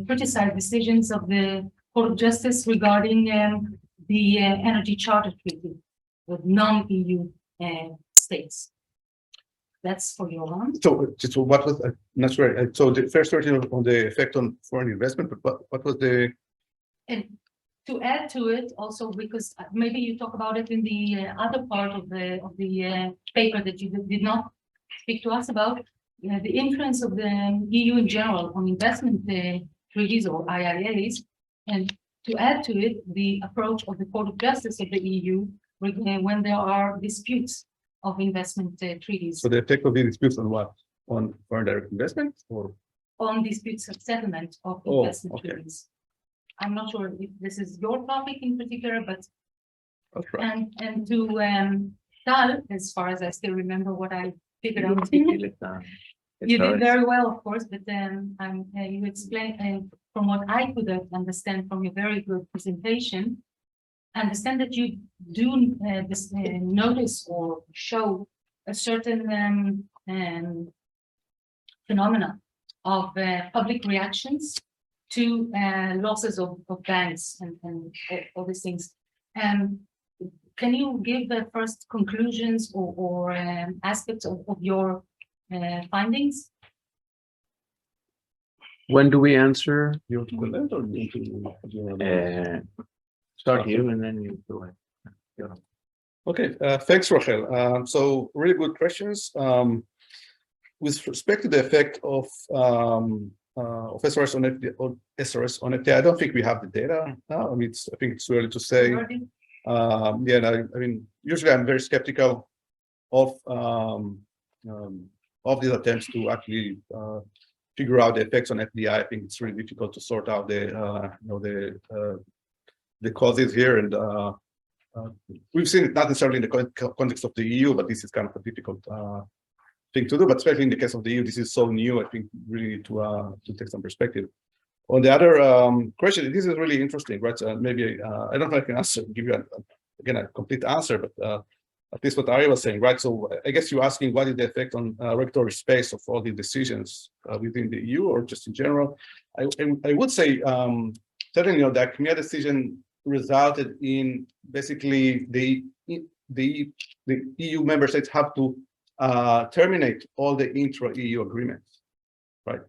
criticized decisions of the Court of Justice regarding the Energy Charter Treaty with non-EU states. That's for Yoram. So what was, not sure, so the first question on the effect on foreign investment, but what was the? And to add to it also, because maybe you talk about it in the other part of the paper that you did not speak to us about, the influence of the EU in general on investment treaties or IIAs, and to add to it, the approach of the Court of Justice of the EU when there are disputes of investment treaties. So the effect of the disputes on what? On foreign direct investment or? On disputes of settlement of Oh, investment okay. treaties. I'm not sure if this is your topic in particular, but That's right. and to Tal, as far as I still remember what I figured out. You did very well, of course, but you explained, from what I could understand from your very good presentation, understand that you do notice or show a certain phenomena of public reactions to losses of banks and all these things. Can you give the first conclusions or aspects of your findings? When do we answer? You want to comment or do you want to? Start you and then you go ahead. Okay, thanks, Rachel. So really good questions. With respect to the effect of SRS on FDI, I don't think we have the data now. I mean, I think it's too early to say. Yeah, I mean, usually I'm very skeptical of these attempts to actually figure out the effects on FDI. I think it's really difficult to sort out the causes here, and we've seen it not necessarily in the context of the EU, but this is kind of a difficult thing to do. But especially in the case of the EU, this is so new. I think we really need to take some perspective. On the other question, this is really interesting, right? Maybe I don't know if I can give you again a complete answer, but at least what Arie was saying, right? So I guess you're asking what is the effect on regulatory space of all these decisions within the EU or just in general. I would say certainly, the ACMIA decision resulted in basically the EU member states have to terminate all the intra-EU agreements, right?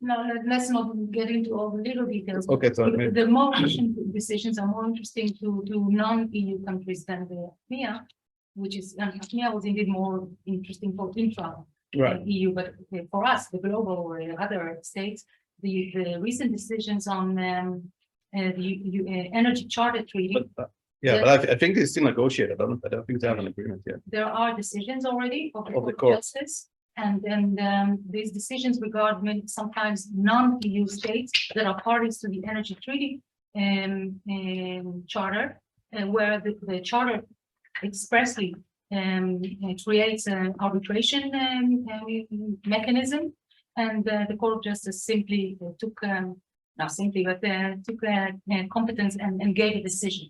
No, let's not get into all the little details. Okay, so The more recent decisions are more interesting to non-EU countries than the ACMIA, which is ACMIA was indeed more interesting for intra-EU, but for us, the global or other states, the recent decisions on the Energy Charter Treaty. But I think it's still negotiated. I don't think they have an agreement yet. There are decisions already of the court. Justice, and then these decisions regard sometimes non-EU states that are parties to the Energy Treaty Charter, where the Charter expressly creates an arbitration mechanism, and the Court of Justice simply took competence and gave a decision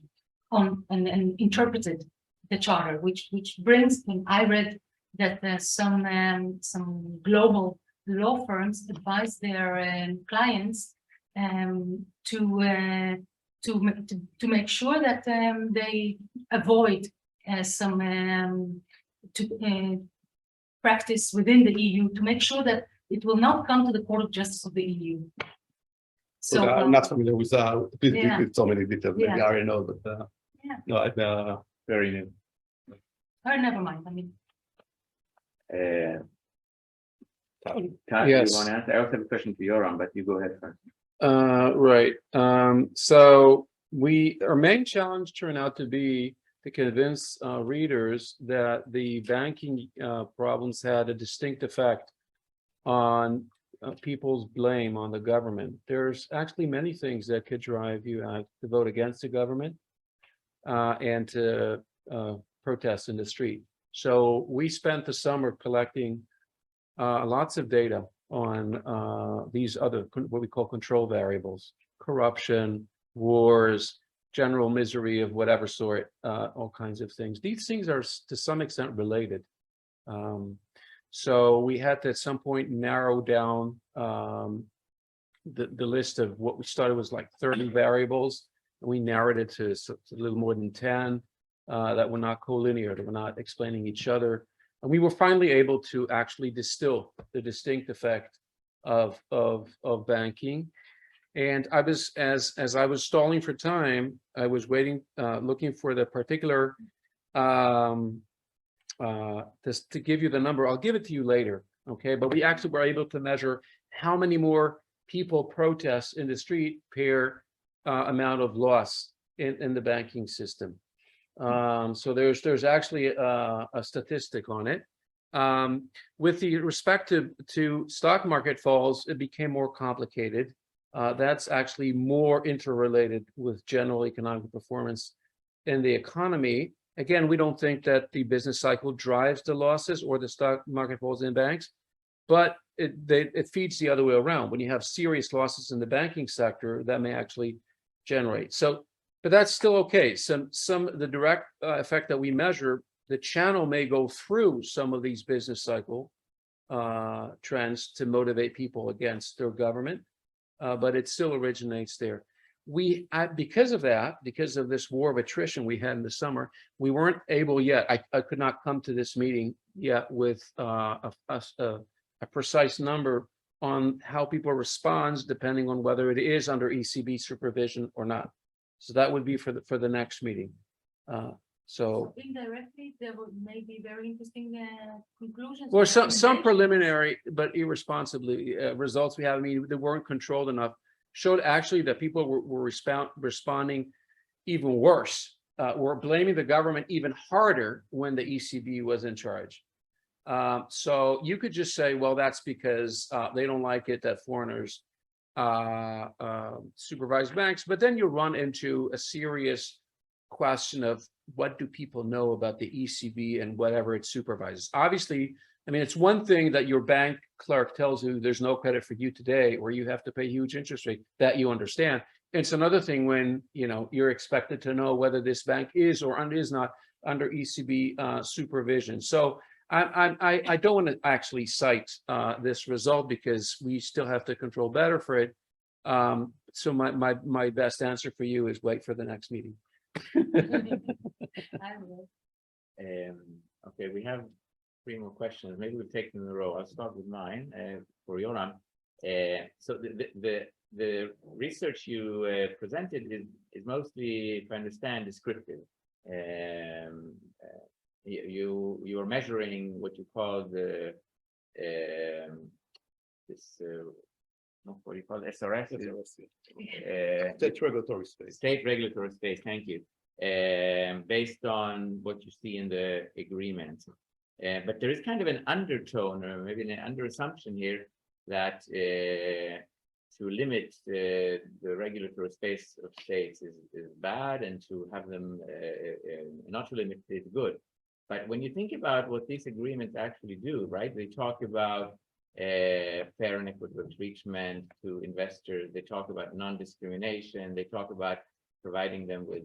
on and interpreted the charter, which brings, and I read that some global law firms advise their clients to make sure that they avoid some practice within the EU, to make sure that it will not come to the Court of Justice of the EU. So, I'm not familiar with, Yeah. with so many details, maybe Yeah. I already know, but, Yeah. no, I'm, very new. never mind, I mean, Todd, Yes. you want to answer? I also have a question to Yoram, but you go ahead first. Right. So our main challenge turned out to be to convince readers that the banking problems had a distinct effect on people's blame on the government. There's actually many things that could drive you to vote against the government and to protest in the street. So we spent the summer collecting lots of data on these other, what we call control variables: corruption, wars, general misery of whatever sort, all kinds of things. These things are to some extent related. So we had to at some point narrow down the list of what we started was like 30 variables. And we narrowed it to a little more than 10 that were not collinear, that were not explaining each other. And we were finally able to actually distill the distinct effect of banking. And I was, as I was stalling for time, I was waiting, looking for the particular, just to give you the number. I'll give it to you later, okay? But we actually were able to measure how many more people protest in the street per amount of loss in the banking system. So there's actually a statistic on it. With the respect to stock market falls, it became more complicated. That's actually more interrelated with general economic performance in the economy. Again, we don't think that the business cycle drives the losses or the stock market falls in banks, but it feeds the other way around. When you have serious losses in the banking sector, that may actually generate. So, but that's still okay. The direct effect that we measure, the channel may go through some of these business cycle trends to motivate people against their government, but it still originates there. Because of that, because of this war of attrition we had in the summer, we weren't able yet. I could not come to this meeting yet with a precise number on how people respond, depending on whether it is under ECB supervision or not. So that would be for the next meeting. So indirectly, there may be very interesting conclusions. well, or some recommendations. preliminary but irresponsibly results we have. I mean, they weren't controlled enough. Showed actually that people were responding even worse. Were blaming the government even harder when the ECB was in charge. So you could just say, well, that's because they don't like it that foreigners supervise banks. But then you run into a serious question of what do people know about the ECB and whatever it supervises. Obviously, I mean, it's one thing that your bank clerk tells you there's no credit for you today, or you have to pay huge interest rate, that you understand. It's another thing when you're expected to know whether this bank is or is not under ECB supervision. So I don't want to actually cite this result because we still have to control better for it. So my best answer for you is wait for the next meeting. I will. Okay, we have 3 more questions. Maybe we'll take them in a row. I'll start with mine for Yoram. So the research you presented is mostly, if I understand, descriptive. You are measuring what you call the what do you call it? SRS? State regulatory space. State regulatory space. Thank you. Based on what you see in the agreement. But there is kind of an undertone or maybe an under-assumption here that to limit the regulatory space of states is bad, and to have them not to limit is good. But when you think about what these agreements actually do, right? They talk about fair and equitable treatment to investors. They talk about non-discrimination. They talk about providing them with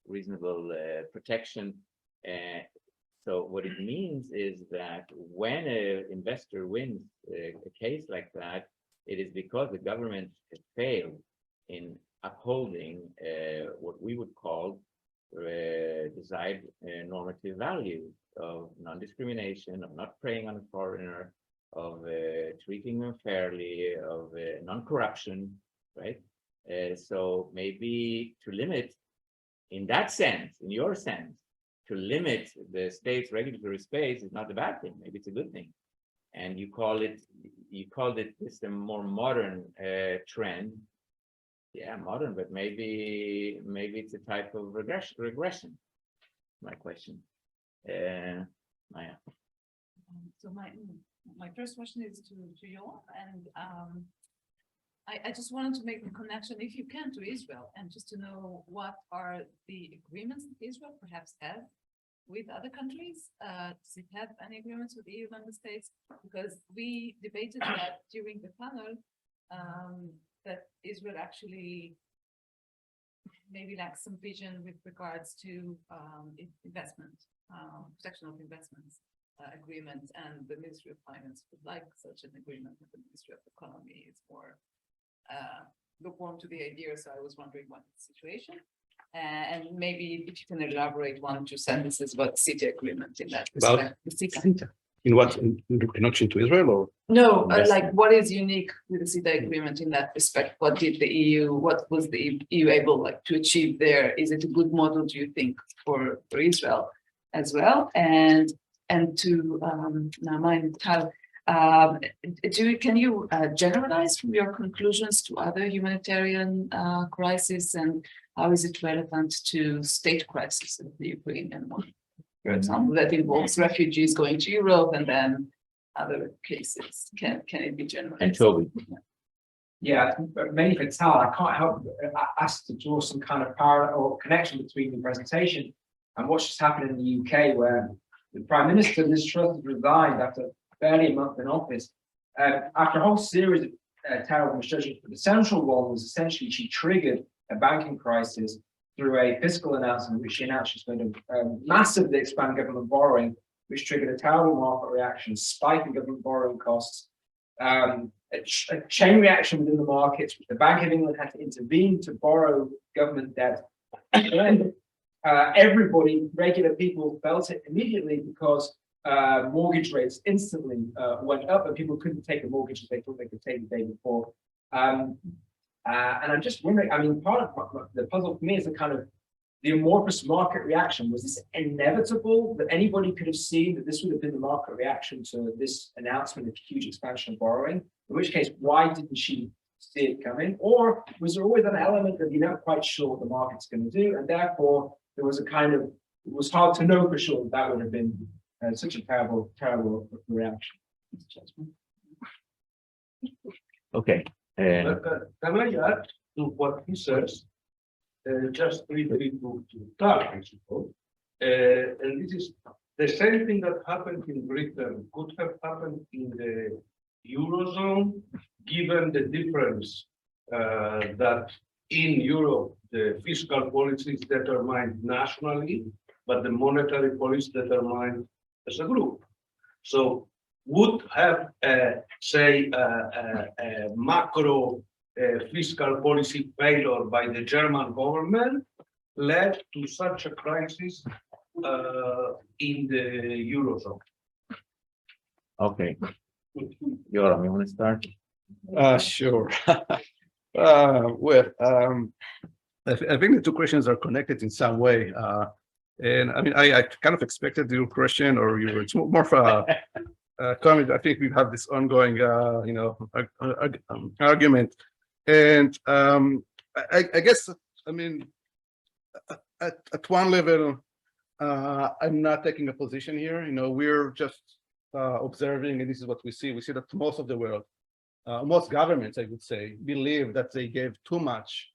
reasonable protection. So what it means is that when an investor wins a case like that, it is because the government has failed in upholding what we would call desired normative values of non-discrimination, of not preying on a foreigner, of treating them fairly, of non-corruption, right? So maybe to limit, in that sense, in your sense, to limit the state's regulatory space is not a bad thing. Maybe it's a good thing. And you called it this a more modern trend. Yeah, modern, but maybe it's a type of regression. My question. Maya. So my first question is to Yoram, and I just wanted to make the connection, if you can, to Israel, and just to know what are the agreements that Israel perhaps has with other countries. Does it have any agreements with EU member states? Because we debated that during the panel, that Israel actually maybe lacks some vision with regards to investment, protection of investments agreements, and the Ministry of Finance would like such an agreement with the Ministry of Economy. It's more lukewarm to the idea, so I was wondering what the situation. And maybe if you can elaborate 1 or 2 sentences about the CETA agreement in that About respect. The CETA. In what, in connection to Israel or? No, Investment. like what is unique with the CETA agreement in that respect? What did the EU, what was the EU able to achieve there? Is it a good model, do you think, for Israel as well? And to Naama and Tal, can you generalize from your conclusions to other humanitarian crises, and how is it relevant to state crisis of the Ukrainian one? For example, that involves refugees going to Europe, and then other cases. Can it be generalized? And Toby. Yeah, but mainly for Tal, I can't help but ask to draw some kind of parallel or connection between the presentation and what's just happened in the UK, where the Prime Minister, Liz Truss, has resigned after barely a month in office. After a whole series of terrible misjudgments, but the central one was essentially she triggered a banking crisis through a fiscal announcement, which she announced she's going to massively expand government borrowing, which triggered a terrible market reaction, spike in government borrowing costs, a chain reaction within the markets. The Bank of England had to intervene to borrow government debt. And everybody, regular people, felt it immediately because mortgage rates instantly went up, and people couldn't take the mortgages they thought they could take the day before. And I'm just wondering, I mean, part of the puzzle for me is the kind of the amorphous market reaction. Was this inevitable that anybody could have seen that this would have been the market reaction to this announcement of huge expansion of borrowing? In which case, why didn't she see it coming? Or was there always an element that you're not quite sure what the market's going to do, and therefore there was a kind of, it was hard to know for sure that would have been such a terrible reaction. Okay. Can I add to what he says? Just briefly to start, I suppose. And this is the same thing that happened in Britain could have happened in the Eurozone, given the difference that in Europe, the fiscal policy is determined nationally, but the monetary policy is determined as a group. So would have, say, a macro fiscal policy failure by the German government led to such a crisis in the Eurozone. Okay. Yoram, you want to start? Sure. Well, I think the two questions are connected in some way. And I mean, I kind of expected your question, or you were, it's more of a comment. I think we have this ongoing, argument. And I guess, I mean, at one level, I'm not taking a position here. We're just observing, and this is what we see. We see that most of the world, most governments, I would say, believe that they gave too much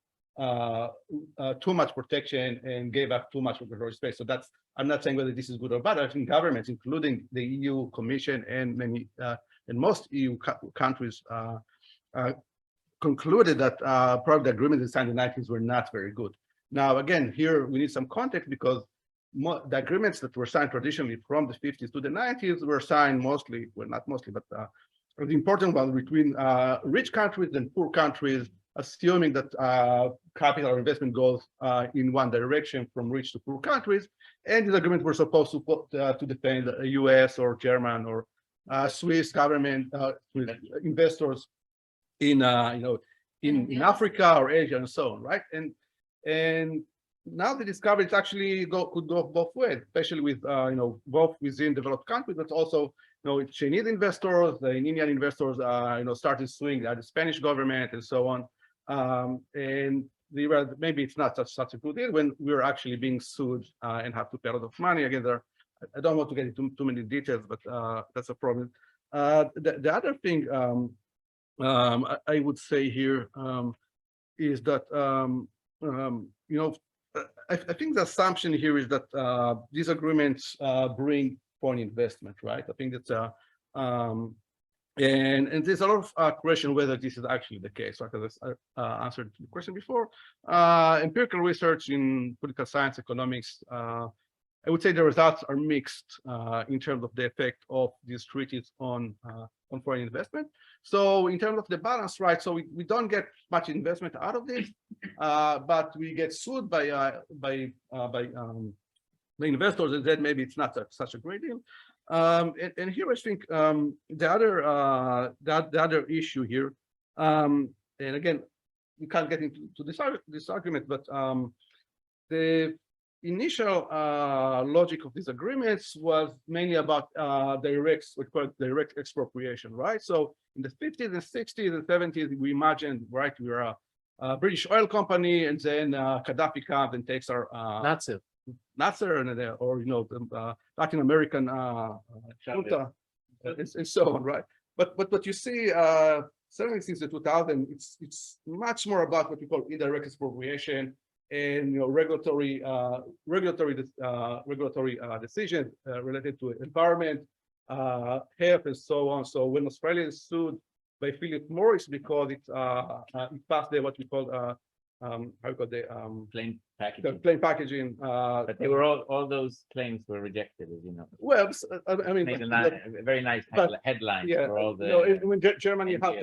protection and gave up too much regulatory space. So that's, I'm not saying whether this is good or bad. I think governments, including the EU Commission and many and most EU countries, concluded that probably the agreements signed in the 90s were not very good. Now, again, here we need some context, because the agreements that were signed traditionally from the 50s to the 90s were signed mostly, well, not mostly, but the important one between rich countries and poor countries assuming that capital investment goes in one direction from rich to poor countries, and these agreements were supposed to put, to defend the US or German or Swiss government with investors in in Africa or Asia and so on, right? And now the discovery actually could go both ways, especially with both within developed countries, but also Chinese investors, the Indian investors, started suing the Spanish government and so on. And maybe it's not such a good deal when we're actually being sued and have to pay a lot of money. Again, I don't want to get into too many details, but that's a problem. The other thing I would say here is that I think the assumption here is that these agreements bring foreign investment, right? I think that's and there's a lot of question whether this is actually the case, right? As I answered the question before, empirical research in political science, economics, I would say the results are mixed in terms of the effect of these treaties on foreign investment. So in terms of the balance, right? So we don't get much investment out of this, but we get sued by the investors, and then maybe it's not such a great deal. And here I think the other issue here, and again, we can't get into this argument, but the initial logic of these agreements was mainly about direct expropriation, right? So in the 50s and 60s and 70s, we imagined, right, we were a British oil company, and then Gaddafi comes and takes our Nasser and or Latin American junta and so on, right? But what you see certainly since the 2000s, it's much more about what we call indirect expropriation and regulatory decisions related to environment, health, and so on. So when Australia is sued by Philip Morris because it passed what we call plain packaging. Plain packaging. But they were all those claims were rejected, as you know. Well, I mean, Made a very nice headline for all the. When Germany had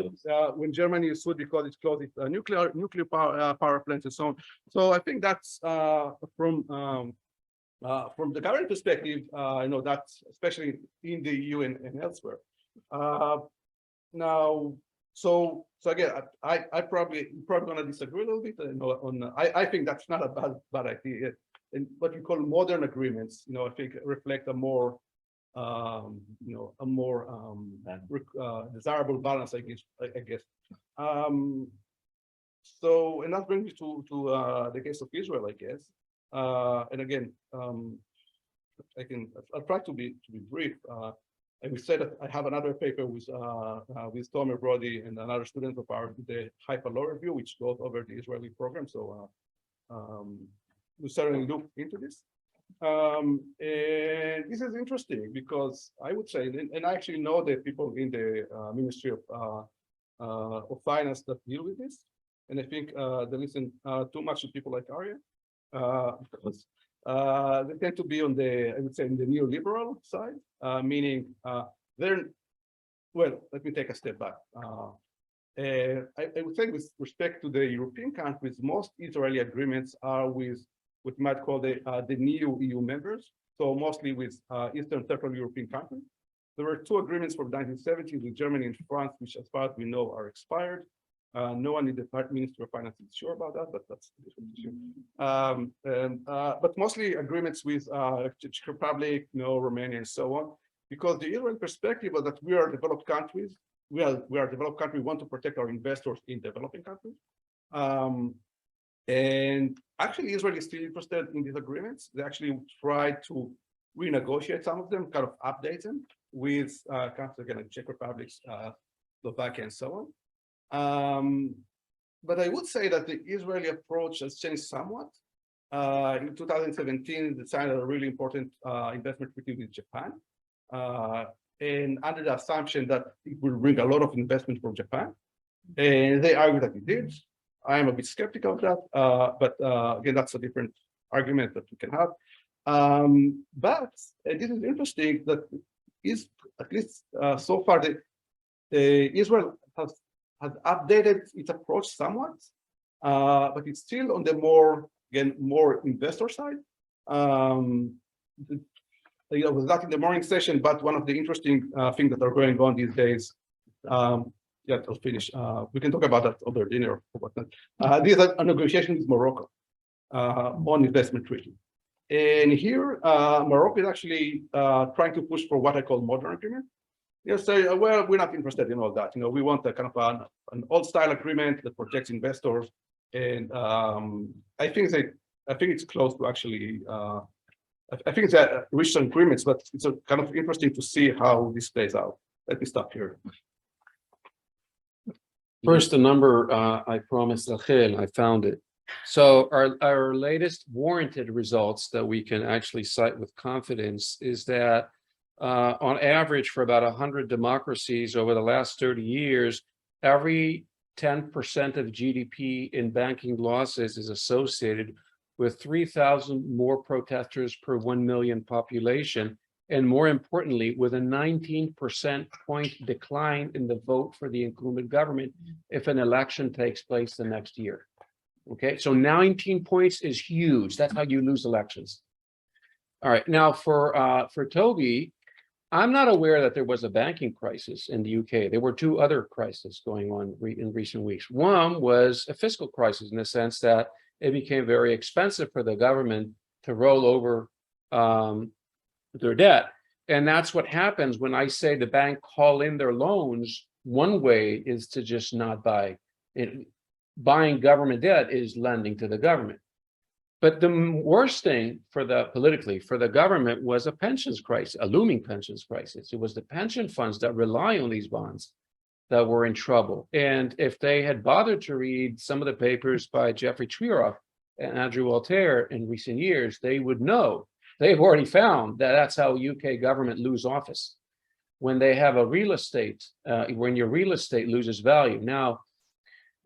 when Germany is sued because it closed its nuclear power plants and so on. So I think that's from the current perspective, that's especially in the EU and elsewhere. Now, so again, I probably gonna disagree a little bit. I think that's not a bad idea. And what we call modern agreements, I think reflect a more desirable balance, I guess. So, and that brings me to the case of Israel, I guess. And again, I'll try to be brief. I will say that I have another paper with Tomer Brody and another student of ours, the Haifa Law Review, which goes over the Israeli program. So we certainly look into this. And this is interesting because I would say, and I actually know the people in the Ministry of Finance that deal with this. And I think they listen too much to people like Arie, because they tend to be on the, I would say, in the neoliberal side, meaning they're, well, let me take a step back. I would say with respect to the European countries, most Israeli agreements are with what you might call the new EU members, so mostly with Eastern Central European countries. There were two agreements from the 1970s with Germany and France, which as far as we know are expired. No one in the Ministry of Finance is sure about that, but that's a different issue. But mostly agreements with Czech Republic, Romania, and so on, because the Israeli perspective was that we are developed countries. We are a developed country. We want to protect our investors in developing countries. And actually, Israel is still interested in these agreements. They actually tried to renegotiate some of them, kind of update them with countries again like Czech Republic, Slovakia, and so on. But I would say that the Israeli approach has changed somewhat. In 2017, they signed a really important investment treaty with Japan. And under the assumption that it will bring a lot of investment from Japan. And they argue that it did. I am a bit skeptical of that, but again, that's a different argument that we can have. But this is interesting that is at least so far Israel has has updated its approach somewhat, but it's still on the more investor side. It was not in the morning session, but one of the interesting things that are going on these days. Yeah, I'll finish. We can talk about that over dinner or whatnot. These are negotiations with Morocco on investment treaty. And here, Morocco is actually trying to push for what I call modern agreement. You say, well, we're not interested in all that. We want a kind of an old style agreement that protects investors. And I think it's close to actually. I think it's reached some agreements, but it's kind of interesting to see how this plays out. Let me stop here. First, the number I promised Rachel, I found it. So our latest warranted results that we can actually cite with confidence is that on average for about 100 democracies over the last 30 years, every 10% of GDP in banking losses is associated with 3,000 more protesters per 1 million population, and more importantly, with a 19% point decline in the vote for the incumbent government if an election takes place the next year. Okay, so 19 points is huge. That's how you lose elections. All right, now for Toby, I'm not aware that there was a banking crisis in the UK. There were two other crises going on in recent weeks. One was a fiscal crisis in the sense that it became very expensive for the government to roll over their debt. And that's what happens when I say the bank call in their loans. One way is to just not buy it. Buying government debt is lending to the government. But the worst thing politically for the government was a pensions crisis, a looming pensions crisis. It was the pension funds that rely on these bonds that were in trouble. And if they had bothered to read some of the papers by Jeffrey Twiroff and Andrew Walter in recent years, they would know, they've already found that that's how UK government lose office. When they have a real estate, when your real estate loses value. Now,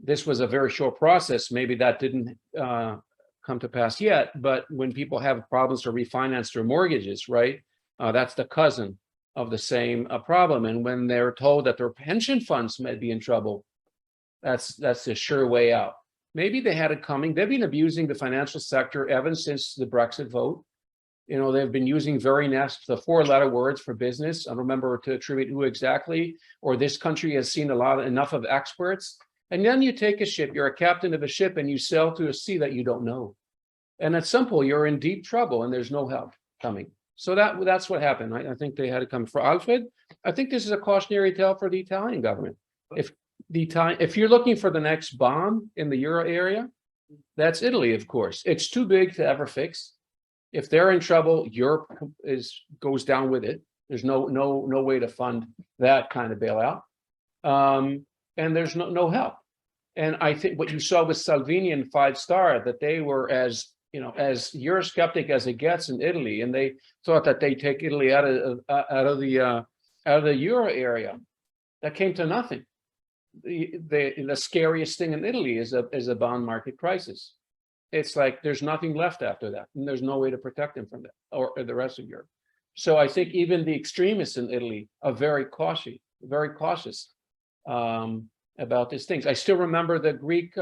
this was a very short process. Maybe that didn't come to pass yet, but when people have problems to refinance their mortgages, right? That's the cousin of the same problem. And when they're told that their pension funds may be in trouble, that's the sure way out. Maybe they had it coming. They've been abusing the financial sector ever since the Brexit vote. They've been using very nasty, the 4-letter words for business. I don't remember to attribute who exactly, or this country has seen enough of experts. And then you take a ship, you're a captain of a ship and you sail to a sea that you don't know. And at some point you're in deep trouble and there's no help coming. So that's what happened. I think they had to come for Alfred. I think this is a cautionary tale for the Italian government. If you're looking for the next bomb in the Euro area, that's Italy, of course. It's too big to ever fix. If they're in trouble, Europe goes down with it. There's no way to fund that kind of bailout. And there's no help. And I think what you saw with Salvini and 5 Star, that they were as Eurosceptic as it gets in Italy, and they thought that they take Italy out of the Euro area. That came to nothing. The scariest thing in Italy is a bond market crisis. It's like there's nothing left after that, and there's no way to protect them from that or the rest of Europe. So I think even the extremists in Italy are very cautious about these things. I still remember the Greek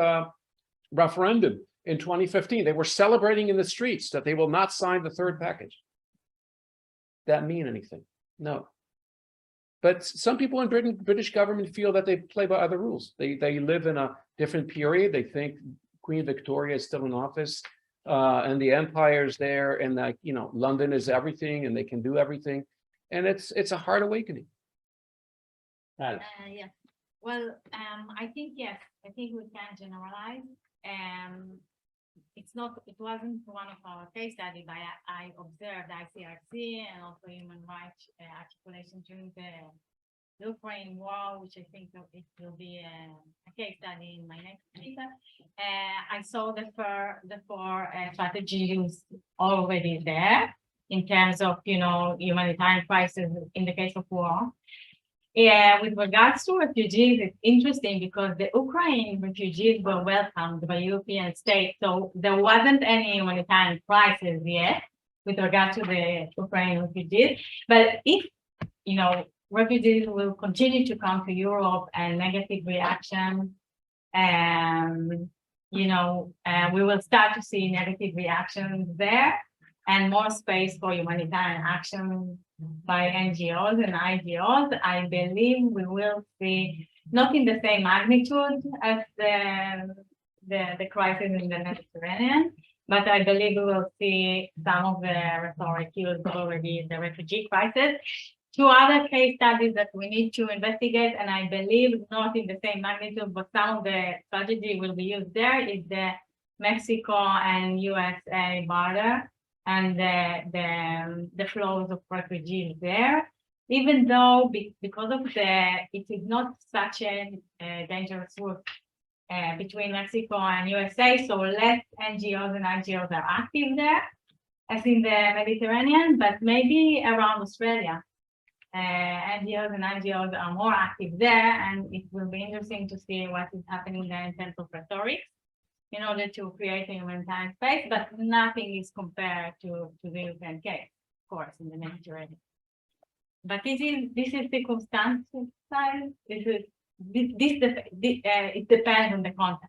referendum in 2015. They were celebrating in the streets that they will not sign the third package. That mean anything? No. But some people in British government feel that they play by other rules. They live in a different period. They think Queen Victoria is still in office, and the empire's there, and London is everything, and they can do everything, and it's a hard awakening. Yeah. Well, I think yes. I think we can generalize. It wasn't one of our case study, but I observed ICRC and also human rights articulation during the Ukraine war, which I think it will be a case study in my next paper. I saw the four strategies already there in terms of humanitarian crisis in the case of war. Yeah, with regards to refugees, it's interesting because the Ukrainian refugees were welcomed by European states, so there wasn't any humanitarian crisis yet with regard to the Ukrainian refugees. But if refugees will continue to come to Europe and negative reaction. We will start to see negative reactions there and more space for humanitarian action by NGOs and IGOs. I believe we will see, not in the same magnitude as the crisis in the Mediterranean, but I believe we will see some of the rhetoric used already in the refugee crisis. Two other case studies that we need to investigate, and I believe not in the same magnitude, but some of the strategy will be used there, is the Mexico and USA border and the flows of refugees there. Even though because of it is not such a dangerous route between Mexico and USA, so less NGOs and IGOs are active there, as in the Mediterranean, but maybe around Australia. NGOs and IGOs are more active there, and it will be interesting to see what is happening there in terms of rhetoric in order to create a humanitarian space, but nothing is compared to the European case, of course, in the Mediterranean. But this is circumstantial. It depends on the context.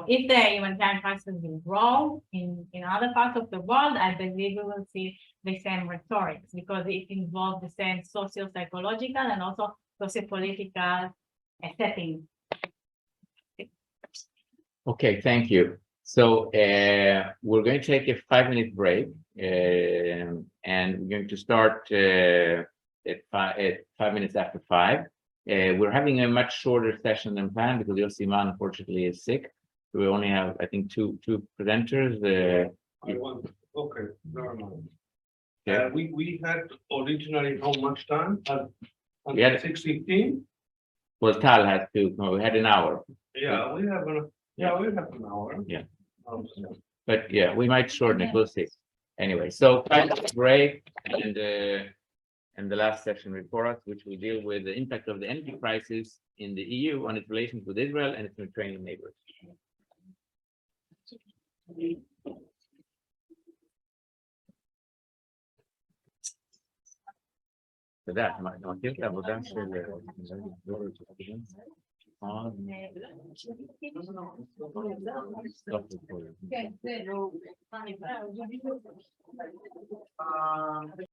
If the humanitarian crisis will grow in other parts of the world, I believe we will see the same rhetoric because it involves the same socio-psychological and also socio-political settings. Okay, thank you. So we're going to take a 5-minute break, and we're going to start at 5 minutes after 5. We're having a much shorter session than planned because Yossiman unfortunately is sick. So we only have, I think, two presenters. Okay, never mind. Yeah. We had originally how much time? We had 6:15? Well, Tal had to. No, we had an hour. Yeah, we have an hour. Yeah. Um, But yeah, we might shorten it. We'll see. Anyway, so 5 minute break, and the last session before us, which will deal with the impact of the energy crisis in the EU on its relations with Israel and its Mediterranean neighbors. תודה, אתה מכיר את העבודה של... כן, זה לא...